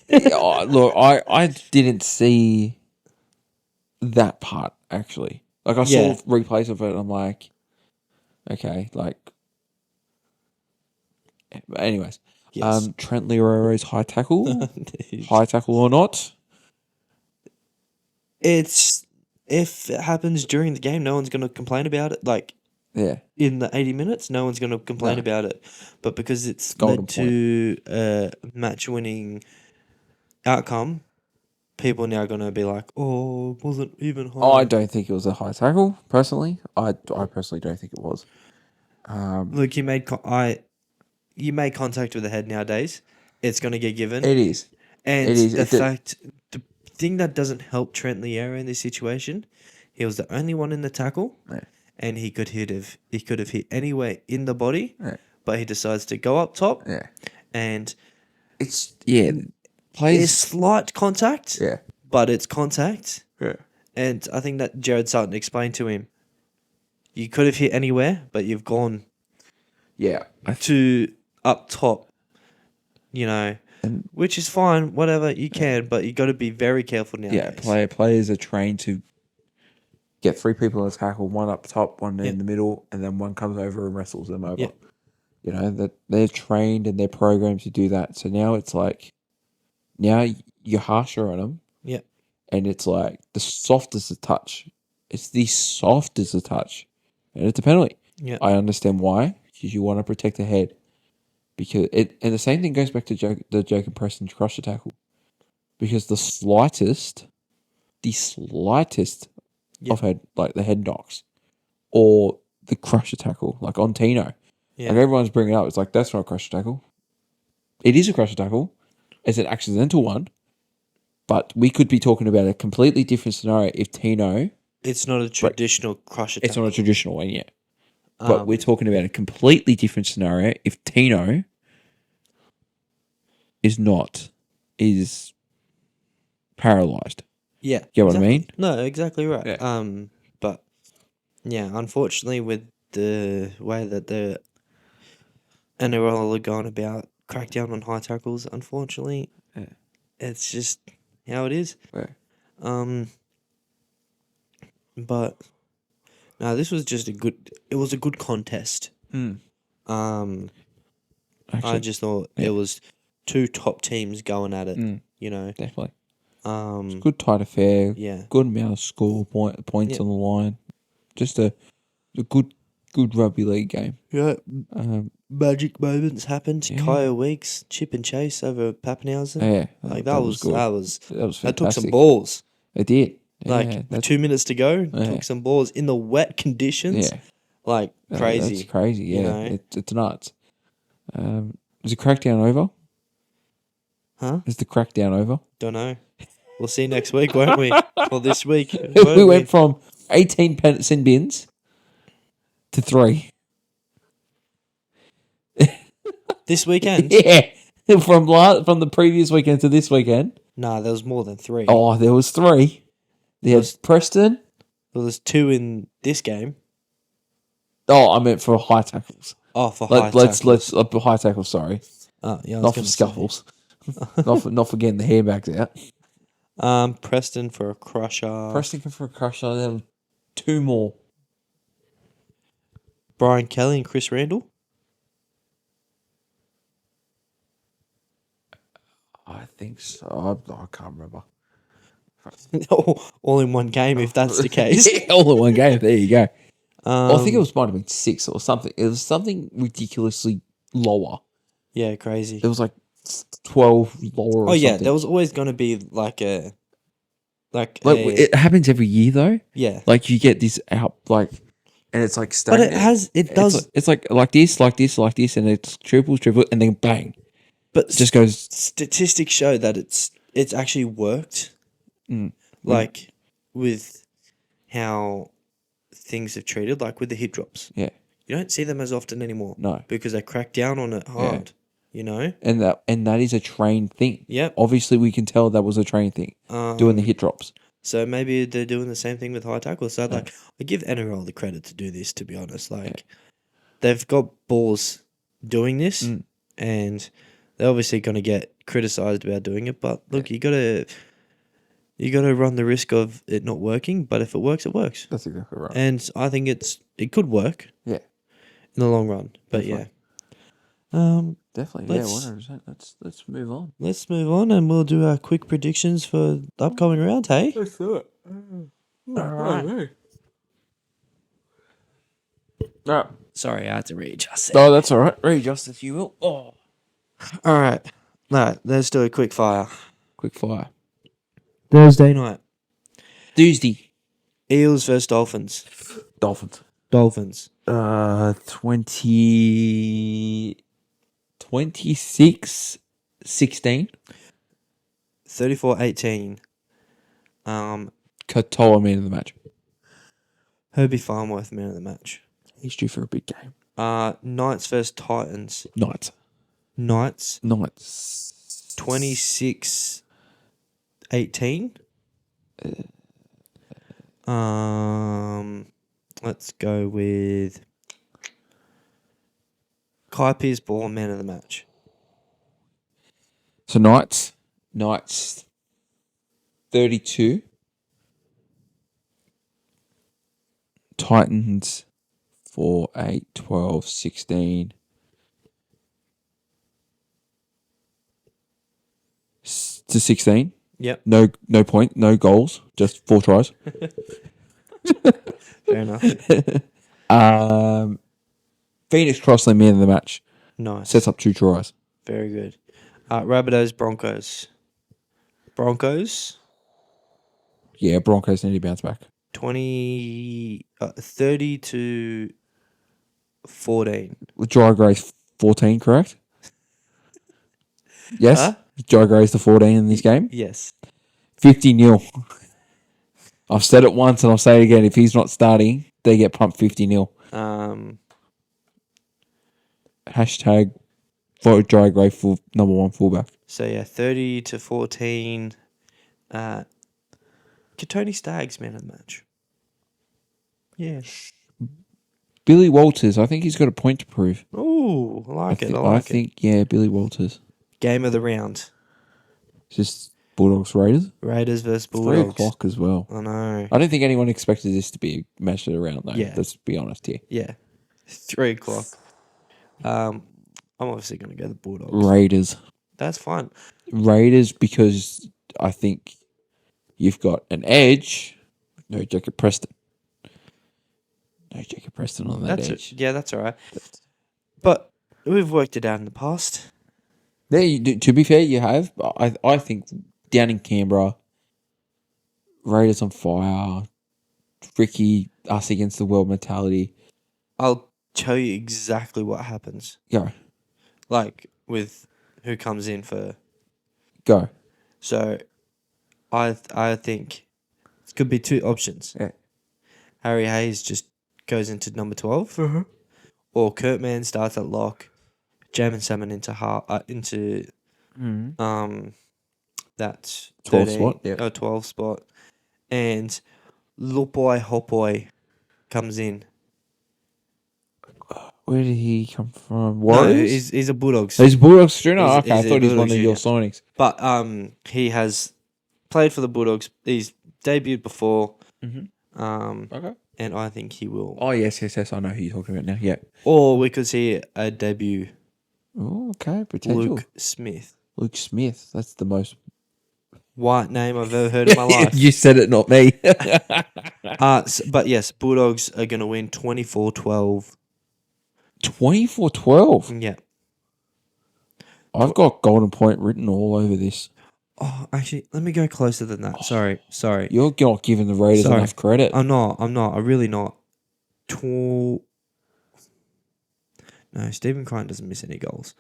Look, I didn't see that part, actually. Like, I saw replays of it, and I'm like, okay, like... Anyways.
Yes.
Trent Leroy's high tackle. High tackle or not?
If it happens during the game, no one's going to complain about it. Like, in the 80 minutes, no one's going to complain about it. But because it's led to a match-winning outcome, people are now going to be like, oh, it wasn't even high.
I don't think it was a high tackle, personally. I personally don't think it was.
Look, you made contact with the head nowadays. It's going to get given.
It is.
And the thing that doesn't help Trent Leero in this situation, he was the only one in the tackle, and he could have hit anywhere in the body, but he decides to go up top, and
it's
there's slight contact, but it's contact, and I think that Jared Sutton explained to him, you could have hit anywhere, but you've gone, to up top, which is fine, whatever, you can, but you got to be very careful nowadays.
Yeah, players are trained to get 3 people in a tackle, one up top, one in the middle, and then one comes over and wrestles them over.
Yep.
That they're trained and they're programmed to do that. So now it's like, now you're harsher on them.
Yeah.
And it's like the softest of touch. It's the softest of touch. And it's a penalty.
Yeah.
I understand why, because you want to protect the head. And the same thing goes back to the Jacob Preston crusher tackle. Because the slightest of head, like the head knocks, or the crusher tackle, like on Tino.
Yeah.
Like everyone's bringing it up. It's like, that's not a crusher tackle. It is a crusher tackle. It's an accidental one. But we could be talking about a completely different scenario if Tino...
It's not a traditional crusher tackle.
It's not a traditional one yet. But we're talking about a completely different scenario if Tino is paralysed.
Yeah.
You know what I mean?
No, exactly right.
Yeah.
But yeah, unfortunately with the way that the NRL are going about crackdown on high tackles, unfortunately, it's just how it is.
Yeah.
But no, this was just it was a good contest.
Actually,
I just thought it was 2 top teams going at it,
Definitely. It's a good tight affair.
Yeah.
Good amount of score points on the line. Just a good rugby league game.
Yeah. Magic moments happened. Kyle Weeks, chip and chase over Pappenhausen.
Yeah.
That was good. That was
fantastic.
That took some balls.
It did.
With 2 minutes to go, took some balls in the wet conditions.
Yeah.
Crazy.
That's crazy, yeah. It's nuts. Is the crackdown over?
Huh?
Is the crackdown over?
Don't know. We'll see next week, won't we? Or this week.
We went from 18 sin bins to 3.
This weekend?
Yeah. From the previous weekend to this weekend.
Nah, there was more than 3.
Oh, there was 3. There's Preston.
Well, there's 2 in this game.
Oh, I meant for high tackles.
Oh, for high tackles.
Let's high tackles, sorry.
Not
for scuffles. not for getting the hairbags out.
Preston for a crusher.
Then 2 more.
Brian Kelly and Chris Randall.
I think so. I can't remember.
All in one game, if that's the case.
All in one game. There you go. I think it might have been 6 or something. It was something ridiculously lower
Yeah, crazy.
It was like 12 lower or
Oh yeah,
something.
there was always going to be like a
It happens every year though.
yeah.
Like you get this out and it's like
But
stagnant.
it does.
It's like this, and it's triple, and then bang.
But
It just goes.
statistics show that it's actually worked.
Mm,
Like with how things have treated, like with the hip drops.
yeah,
You don't see them as often anymore.
no,
Because they crack down on it hard. You know?
and that is a trained thing.
Yep.
Obviously, we can tell that was a trained thing. Doing the hit drops.
So maybe they're doing the same thing with high tackle. So like I give NRL the credit to do this, to be honest. Like they've got balls doing this and they're obviously gonna get criticised about doing it, but look, you gotta run the risk of it not working, but if it works, it works.
That's exactly right.
And I think it could work.
Yeah.
In the long run. But
Definitely. Definitely,
let's-
100%. Let's move on.
let's move on and we'll do our quick predictions for the upcoming round, hey?
Let's do it.
Alright.
Alright.
Sorry, I had to readjust it.
No, that's all right. Readjust if you will. Oh.
Alright. No, let's do a quick fire.
Quick fire.
Thursday night.
Tuesday.
Eels versus Dolphins.
Dolphins.
Dolphins.
26-16.
34-18.
Katoa man of the match.
Herbie Farmworth man of the match.
He's due for a big game.
Knights versus Titans.
Knights.
26-18. Let's go with Kai Pearce-Ball man of the match.
So Knights 32. Titans 4, 8, 12, 16. To 16.
Yep.
No point, no goals, just 4 tries.
Fair enough.
Phoenix Crossland man of the match.
Nice.
Sets up 2 tries.
Very good. Rabbitohs Broncos. Broncos.
Yeah, Broncos need to bounce back.
30-14.
Dry Gray's 14, correct? Yes?
Huh?
Dry Gray's the 14 in this game.
Yes.
50-0. I've said it once and I'll say it again. If he's not starting, they get pumped 50-0. Hashtag vote Dry Gray for number 1 fullback.
So yeah, 30-14. Katoni Staggs man of the match. Yeah.
Billy Walters, I think he's got a point to prove.
Ooh, I like it.
I think, yeah, Billy Walters.
Game of the round.
Just Bulldogs Raiders.
Raiders versus
3
Bulldogs.
o'clock as well.
I know.
I don't think anyone expected this to be a match of the round, though.
Yeah.
Let's be honest here.
Yeah. 3 o'clock. I'm obviously going to go the Bulldogs.
Raiders.
That's fine.
Raiders, because I think you've got an edge. No Jacob Preston. No Jacob Preston on that edge.
Yeah, that's all right. But we've worked it out in the past.
There, to be fair, you have. I think down in Canberra, Raiders on fire. Ricky, us against the world mentality.
I'll tell you exactly what happens.
Go.
Like, with who comes in for...
Go.
So, I think it could be 2 options.
Yeah.
Harry Hayes just goes into number 12. Or Kurt Mann starts at lock. Jamin Salmon into that
12
13,
spot, yeah.
12 spot. And Lupoy Hopoi comes in.
Where did he come from?
No,
Warriors?
he's a Bulldogs.
He's a Bulldogs junior?
He's-
Okay, I
he's a
thought he was one
Bulldogs
of your signings.
But he has played for the Bulldogs. He's debuted before.
Okay.
And I think he will.
Oh, yes. I know who you're talking about now. Yeah.
Or we could see a debut
Oh, okay. Potential.
Luke Smith.
Luke Smith. That's the most...
White name I've ever heard in my life.
You said it, not me.
But yes, Bulldogs are going to win 24-12.
24-12.
Yeah.
I've got Golden Point written all over this.
Oh, actually, let me go closer than that. Sorry.
You're not giving the Raiders
Sorry.
enough credit.
I'm not. I'm really not. No, Stephen Crichton doesn't miss any goals.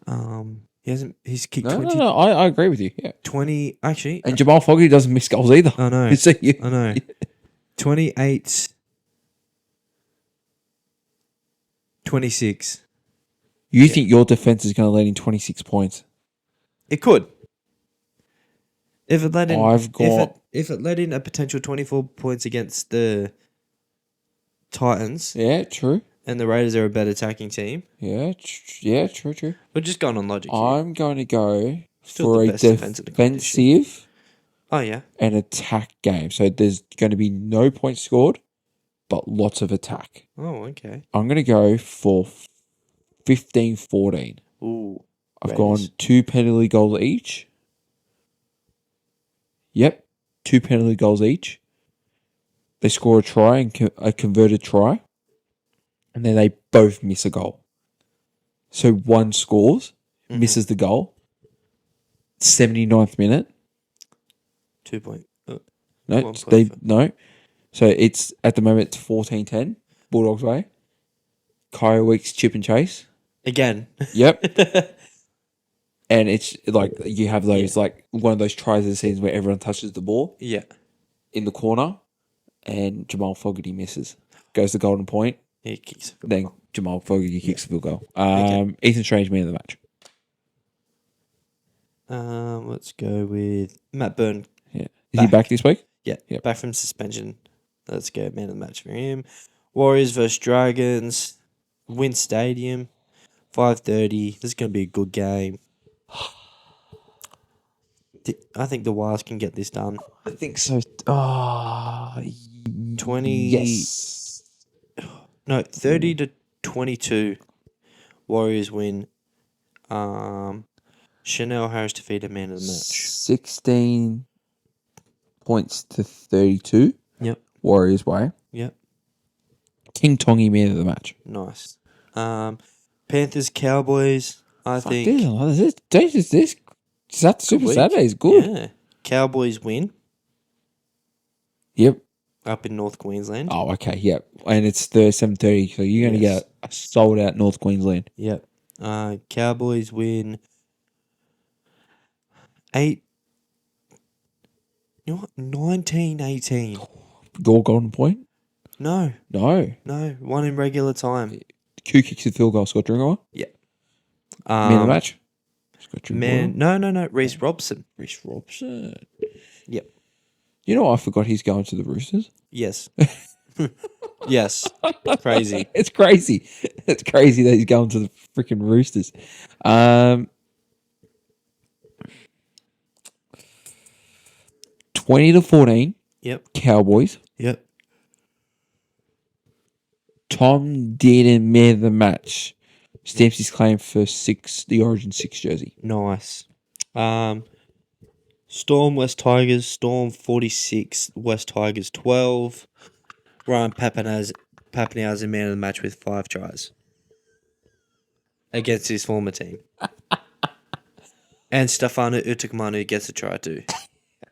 He hasn't. He's kicked
No,
20.
no. I agree with you. Yeah.
20. Actually,
And Jamal Fogarty doesn't miss goals either.
I know.
So
I know. 28. 26.
You think your defense is going to let in 26 points?
It could. If it let in,
I've got-
if it let in a potential 24 points against the Titans,
Yeah, true.
and the Raiders are a better attacking team,
Yeah, true.
we're just going on logic here.
I'm going to go
Still
for
the
a
best defense in the competition.
defensive
Oh yeah,
and attack game. So there's going to be no points scored, but lots of attack.
oh okay.
I'm going to go for 15-14.
Ooh,
I've
Raiders.
gone 2 penalty goals each. Yep, 2 penalty goals each. They score a try and a converted try, and then they both miss a goal. So one scores, misses the goal. 79th minute.
2 point.
No,
1.5.
no. So it's at the moment it's 14-10, Bulldogs way. Kyle Weeks chip and chase.
Again.
Yep. And it's like you have those like one of those tries of the season where everyone touches the ball
Yeah.
in the corner, and Jamal Fogarty misses. Goes to Golden Point.
He kicks.
Then Jamal Fogarty kicks the field goal.
Okay.
Ethan Strange man of the match.
Let's go with Matt Byrne.
Yeah, is he back this week?
Yeah,
Yep.
back from suspension. Let's go, man of the match for him. Warriors versus Dragons. Win Stadium. 5:30. This is going to be a good game. I think the Wires can get this done.
I think so.
20.
Yes.
No, 30-22. Warriors win. Chanel Harris defeated man of the match.
16 points to 32.
Yep.
Warriors way.
Yep.
King Tongi man of the match.
Nice. Panthers Cowboys. I think.
Is that Super
week.
Saturday is good.
Yeah. Cowboys win
Yep.
up in North Queensland.
Oh, okay. Yep. And it's 7:30, so you're going to
Yes.
get a sold out North Queensland.
Yep. Cowboys win 8. You know what? 19-18.
Your Golden Point?
No.
No.
One in regular time.
Who kicks the field goal? Scott Dringower?
Yeah.
Man of the match? Scott Dringower?
No. Reece Robson.
Reece Robson.
Yep.
You know, I forgot he's going to the Roosters.
Yes. Yes. Crazy.
It's crazy. It's crazy that he's going to the freaking Roosters. 20-14.
Yep.
Cowboys.
Yep.
Tom Dearden man of the match. Stamps his claim for the Origin 6 jersey.
Nice. Storm West Tigers. Storm 46. West Tigers 12. Ryan Papenhuyzen man of the match with 5 tries against his former team. And Stefano Utukmanu gets a try too.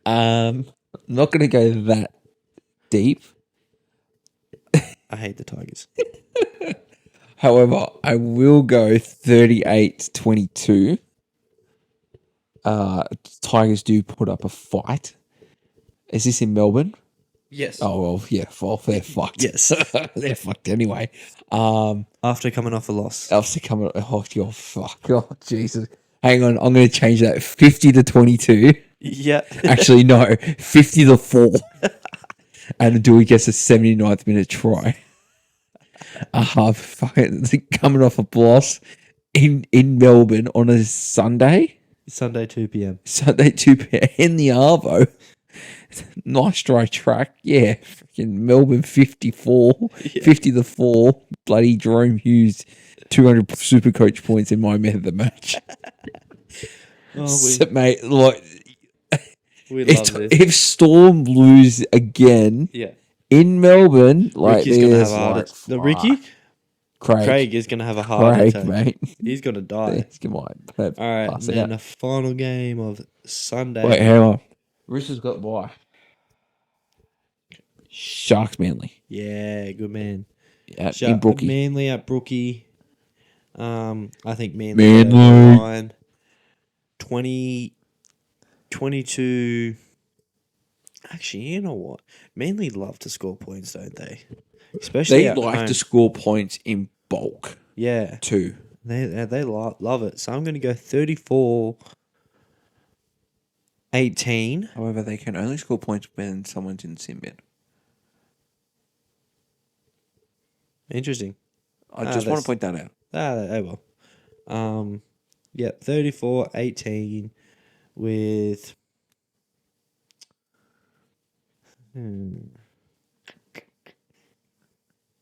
I'm not going to go that deep.
I hate the Tigers.
However, I will go 38-22. Tigers do put up a fight. Is this in Melbourne?
Yes.
Oh, well, yeah. Well, they're fucked.
Yes.
They're fucked anyway.
After coming off a loss.
After coming... Oh, fuck. Oh, Jesus. Hang on. I'm going to change that. 50-22.
Yeah.
Actually, no. 50-4. And Dewey gets a 79th minute try. Fucking coming off a loss in Melbourne on a Sunday.
Sunday 2 p.m.
Sunday 2 p.m. in the Arvo. Nice dry track. Yeah. Freaking Melbourne 50-4. Bloody Jerome Hughes 200 super coach points in my man of the match. Mate, like
we love this.
if Storm lose again
Yeah.
in Melbourne, like
Ricky's gonna have
there's
a heart
like,
attack. The Ricky? Craig is going to have a heart
Craig,
attack.
mate.
He's going to die.
He's gonna
All right,
pass
and then
out.
the final game of Sunday.
Wait, hang on. Roosters got bye. Sharks Manly.
Yeah, good man.
In Brookie.
Manly at Brookie. I think Manly.
Manly.
Line 22. Actually, you know what? Manly love to score points, don't they? Especially
They
at
like
home.
to score points in bulk
Yeah,
too.
they love it. So I'm going to go 34-18.
However, they can only score points when someone's in sin bin.
Interesting.
I just want to point that out.
Oh well. Yeah, 34-18 with.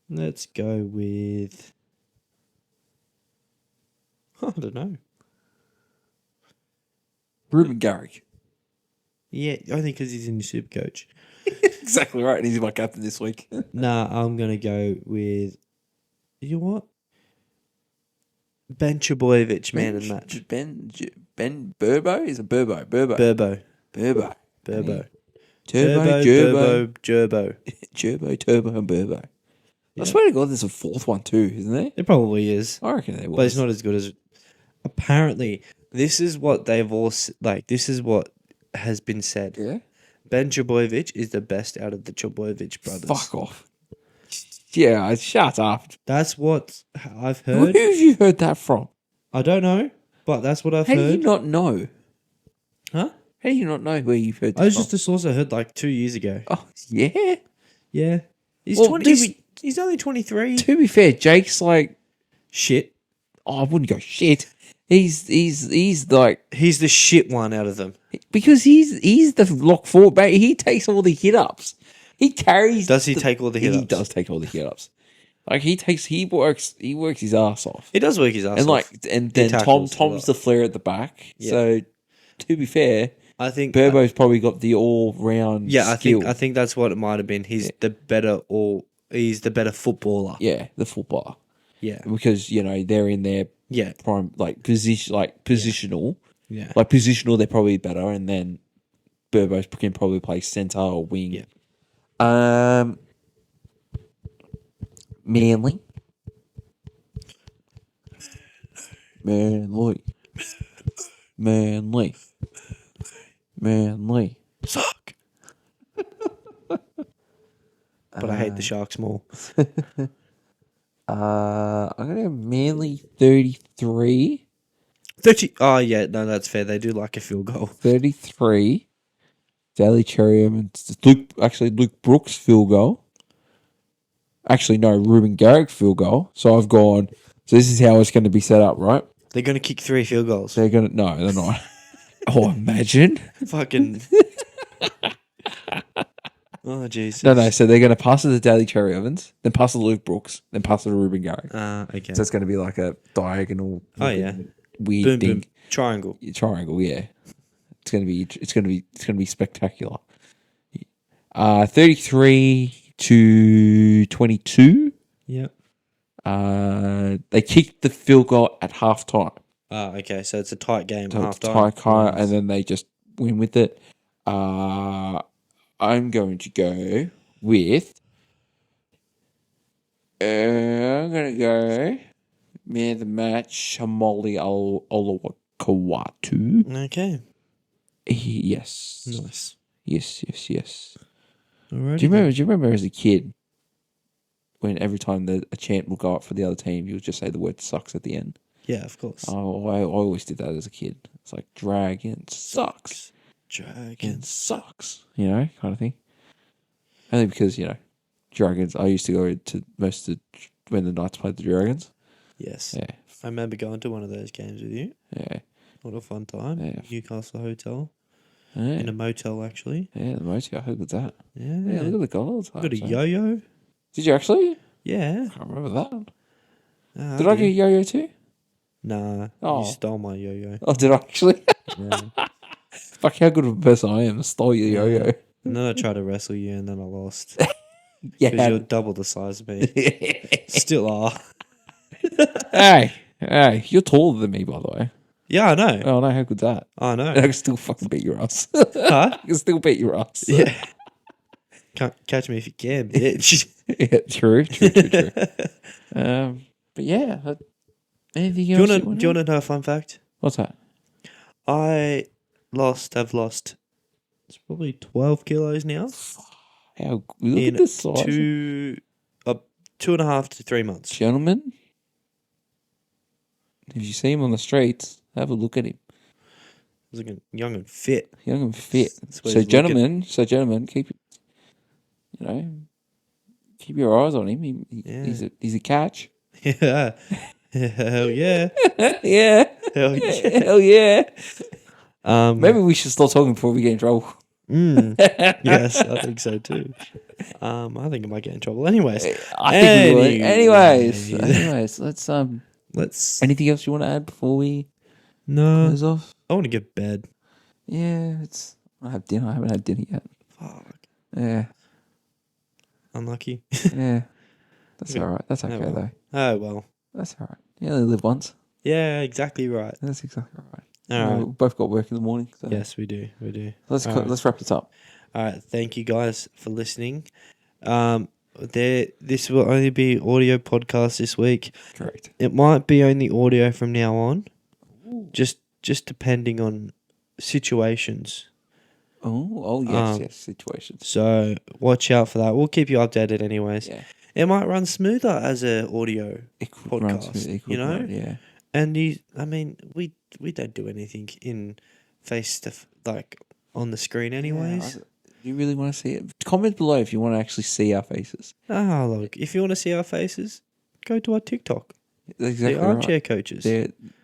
Let's go with. I don't know.
Ruben Garrick.
Yeah, only because he's in the super coach.
Exactly right, and he's my captain this week.
Nah, I'm gonna go with. You know what? Ben Chaboyevich, man in match.
Ben Burbo? Is it Burbo?
Burbo.
Burbo.
Turbo,
Turbo.
Gerbo.
Turbo, and Burbo. I
Yeah.
swear to God, there's a fourth one too, isn't there?
It probably is,
I reckon there was.
but it's not as good as. Apparently, this is what they've all this is what has been said.
Yeah.
Ben Chaboyevich is the best out of the Chaboyevich brothers.
Fuck off. Yeah, shut up.
That's what I've
Who
heard.
have you heard that from?
I don't know, but that's what I've
How do
heard.
you not know?
Huh?
How do you not know where you've heard
I
this
was
from?
just a source I heard like 2 years ago.
Oh, yeah.
Yeah. He's
Well,
20. He's only 23.
To be fair, Jake's like,
Shit.
oh, I wouldn't go shit. He's like,
He's the shit one out of them.
because he's the lock forward, mate. He takes all the hit ups. He carries.
Does he take all the hit
He
ups?
does take all the hit ups. Like he works his ass off.
He does work his ass
And
off.
and then
tackles a
Tom's
lot.
the flare at the back.
Yeah.
So to be fair,
I think
Burbo's probably got the all round.
Yeah,
skill.
I think that's what it might have been. He's the better footballer.
Yeah, the footballer.
Yeah.
Because they're in their
Yeah.
prime positional.
Yeah.
Like positional, they're probably better, and then Burbo can probably play centre or wing.
Yeah.
Manly.
Suck. But I hate the Sharks more.
I'm gonna go Manly 33.
30. Oh, yeah. No, that's fair. They do like a field goal.
33. Daly Cherry and Luke Brooks field goal. Actually, no, Ruben Garrick field goal. So I've gone. So this is how it's going to be set up, right?
They're going to kick 3 field goals.
No, they're not. Oh, imagine.
Fucking. Oh, Jesus.
No. So they're going to pass it to Daly Cherry Evans, then pass it to Luke Brooks, then pass it to Ruben Garrick.
Okay.
So it's going to be like a diagonal.
Oh, yeah.
Weird
Boom,
thing.
boom. Triangle.
Triangle, yeah. It's gonna be spectacular. 33-22.
Yep.
They kicked the field goal at halftime.
Okay. So it's a tight game. Half
Tight,
time.
and then they just win with it. I'm going to go with. I'm gonna go man of the match, Hamoli Olawakawatu.
Okay.
Yes.
Nice.
Yes.
Alrighty.
Do you remember as a kid when every time a chant would go up for the other team, you would just say the word sucks at the end?
Yeah, of course.
Oh, I always did that as a kid. It's like dragon sucks.
Dragon.
Sucks. Kind of thing. Only because, Dragons, I used to go to most of when the Knights played the Dragons.
Yes.
Yeah.
I remember going to one of those games with you.
Yeah.
What a fun time.
Yeah.
Newcastle Hotel.
Yeah.
In a motel, actually.
Yeah, the motor. How good's that?
Yeah.
Yeah, look at the goals.
Got a yo-yo.
Did you actually?
Yeah.
I can't remember that.
Did
I get a yo-yo too?
Nah.
Oh.
You stole my yo-yo.
Oh, did I actually?
Yeah.
Fuck, how good of a person I am. I stole your yo-yo.
And then I tried to wrestle you and then I lost.
Yeah.
Because you're double the size of me. Still are.
Hey, you're taller than me, by the way.
Yeah, I know.
Oh, no, how good's that?
I know.
I can still fucking beat your ass.
Huh?
I can still beat your ass.
Yeah. Can't catch me if you can, bitch.
Yeah, true. But yeah, anything
Do you
else
want to know a fun fact?
What's that?
I have lost. It's probably 12 kilos now
How look
in
at the size,
2.5 to 3 months.
gentlemen. If you see him on the streets, have a look at him.
He's looking young and fit.
Young and fit.
That's what
So
he's
gentlemen, keep keep your eyes on him. He's a catch.
Yeah. Hell yeah.
Yeah.
Hell yeah.
Hell yeah. Maybe
Maybe.
we should stop talking before we get in trouble.
Yes, I think so too. I think I might get in trouble. Anyways,
I think we would. Anyways,
let's.
anything else you want to add before we
No,
close off?
I want to get bed.
Yeah, I have dinner. I haven't had dinner yet.
Fuck.
Yeah.
Unlucky.
Yeah. That's all right. That's okay,
well.
though.
Oh well.
That's all right. You only live once.
Yeah, exactly right.
That's exactly right.
All right.
We've both got work in the morning. So
Yes, we do.
Let's
All right.
let's wrap this up.
All right. Thank you guys for listening. This will only be audio podcast this week.
Correct.
It might be only audio from now on. Just depending on situations.
Oh yes, situations.
So watch out for that. We'll keep you updated anyways.
Yeah.
It might run smoother as an audio
It could run
podcast,
smooth. It could
you know?
run, yeah.
And we don't do anything in face to like on the screen anyways.
Do you really want to see it? Comment below if you want to actually see our faces.
Look, if you want to see our faces, go to our TikTok.
Exactly
The
right.
Armchair coaches.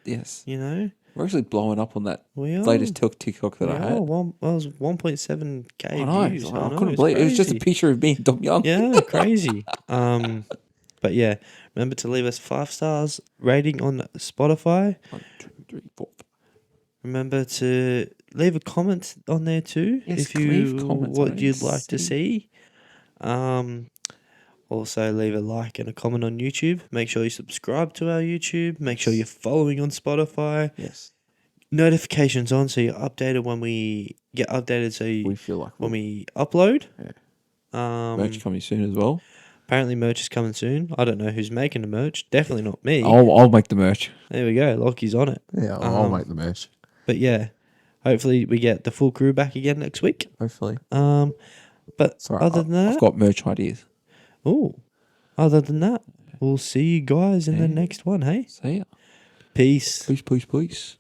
Yes.
You know?
We're actually blowing up on that
We are.
latest TikTok that I had.
I was 1.7k
I know.
views.
I couldn't believe it. It was just a
crazy.
picture of me and Dom Young.
Yeah, crazy. But yeah, remember to leave us 5 stars rating on Spotify.
1, 2, 3, 4.
Remember to leave a comment on there too
Yes,
if
leave
you
comments. I
what
don't
you'd like to see. Also leave a like and a comment on YouTube. Make sure you subscribe to our YouTube. Make sure you're following on Spotify.
Yes.
Notifications on so you're updated when we get updated. So
We feel like
when we upload.
Yeah. Merch coming soon as well.
Apparently merch is coming soon. I don't know who's making the merch. Definitely not me.
I'll make the merch.
There we go. Lockie's on it.
Yeah, I'll make the merch.
But yeah, hopefully we get the full crew back again next week.
Hopefully.
But
Sorry,
other than that,
I've got merch ideas.
other than that, we'll see you guys in the next one. Hey,
See ya.
peace.
Peace.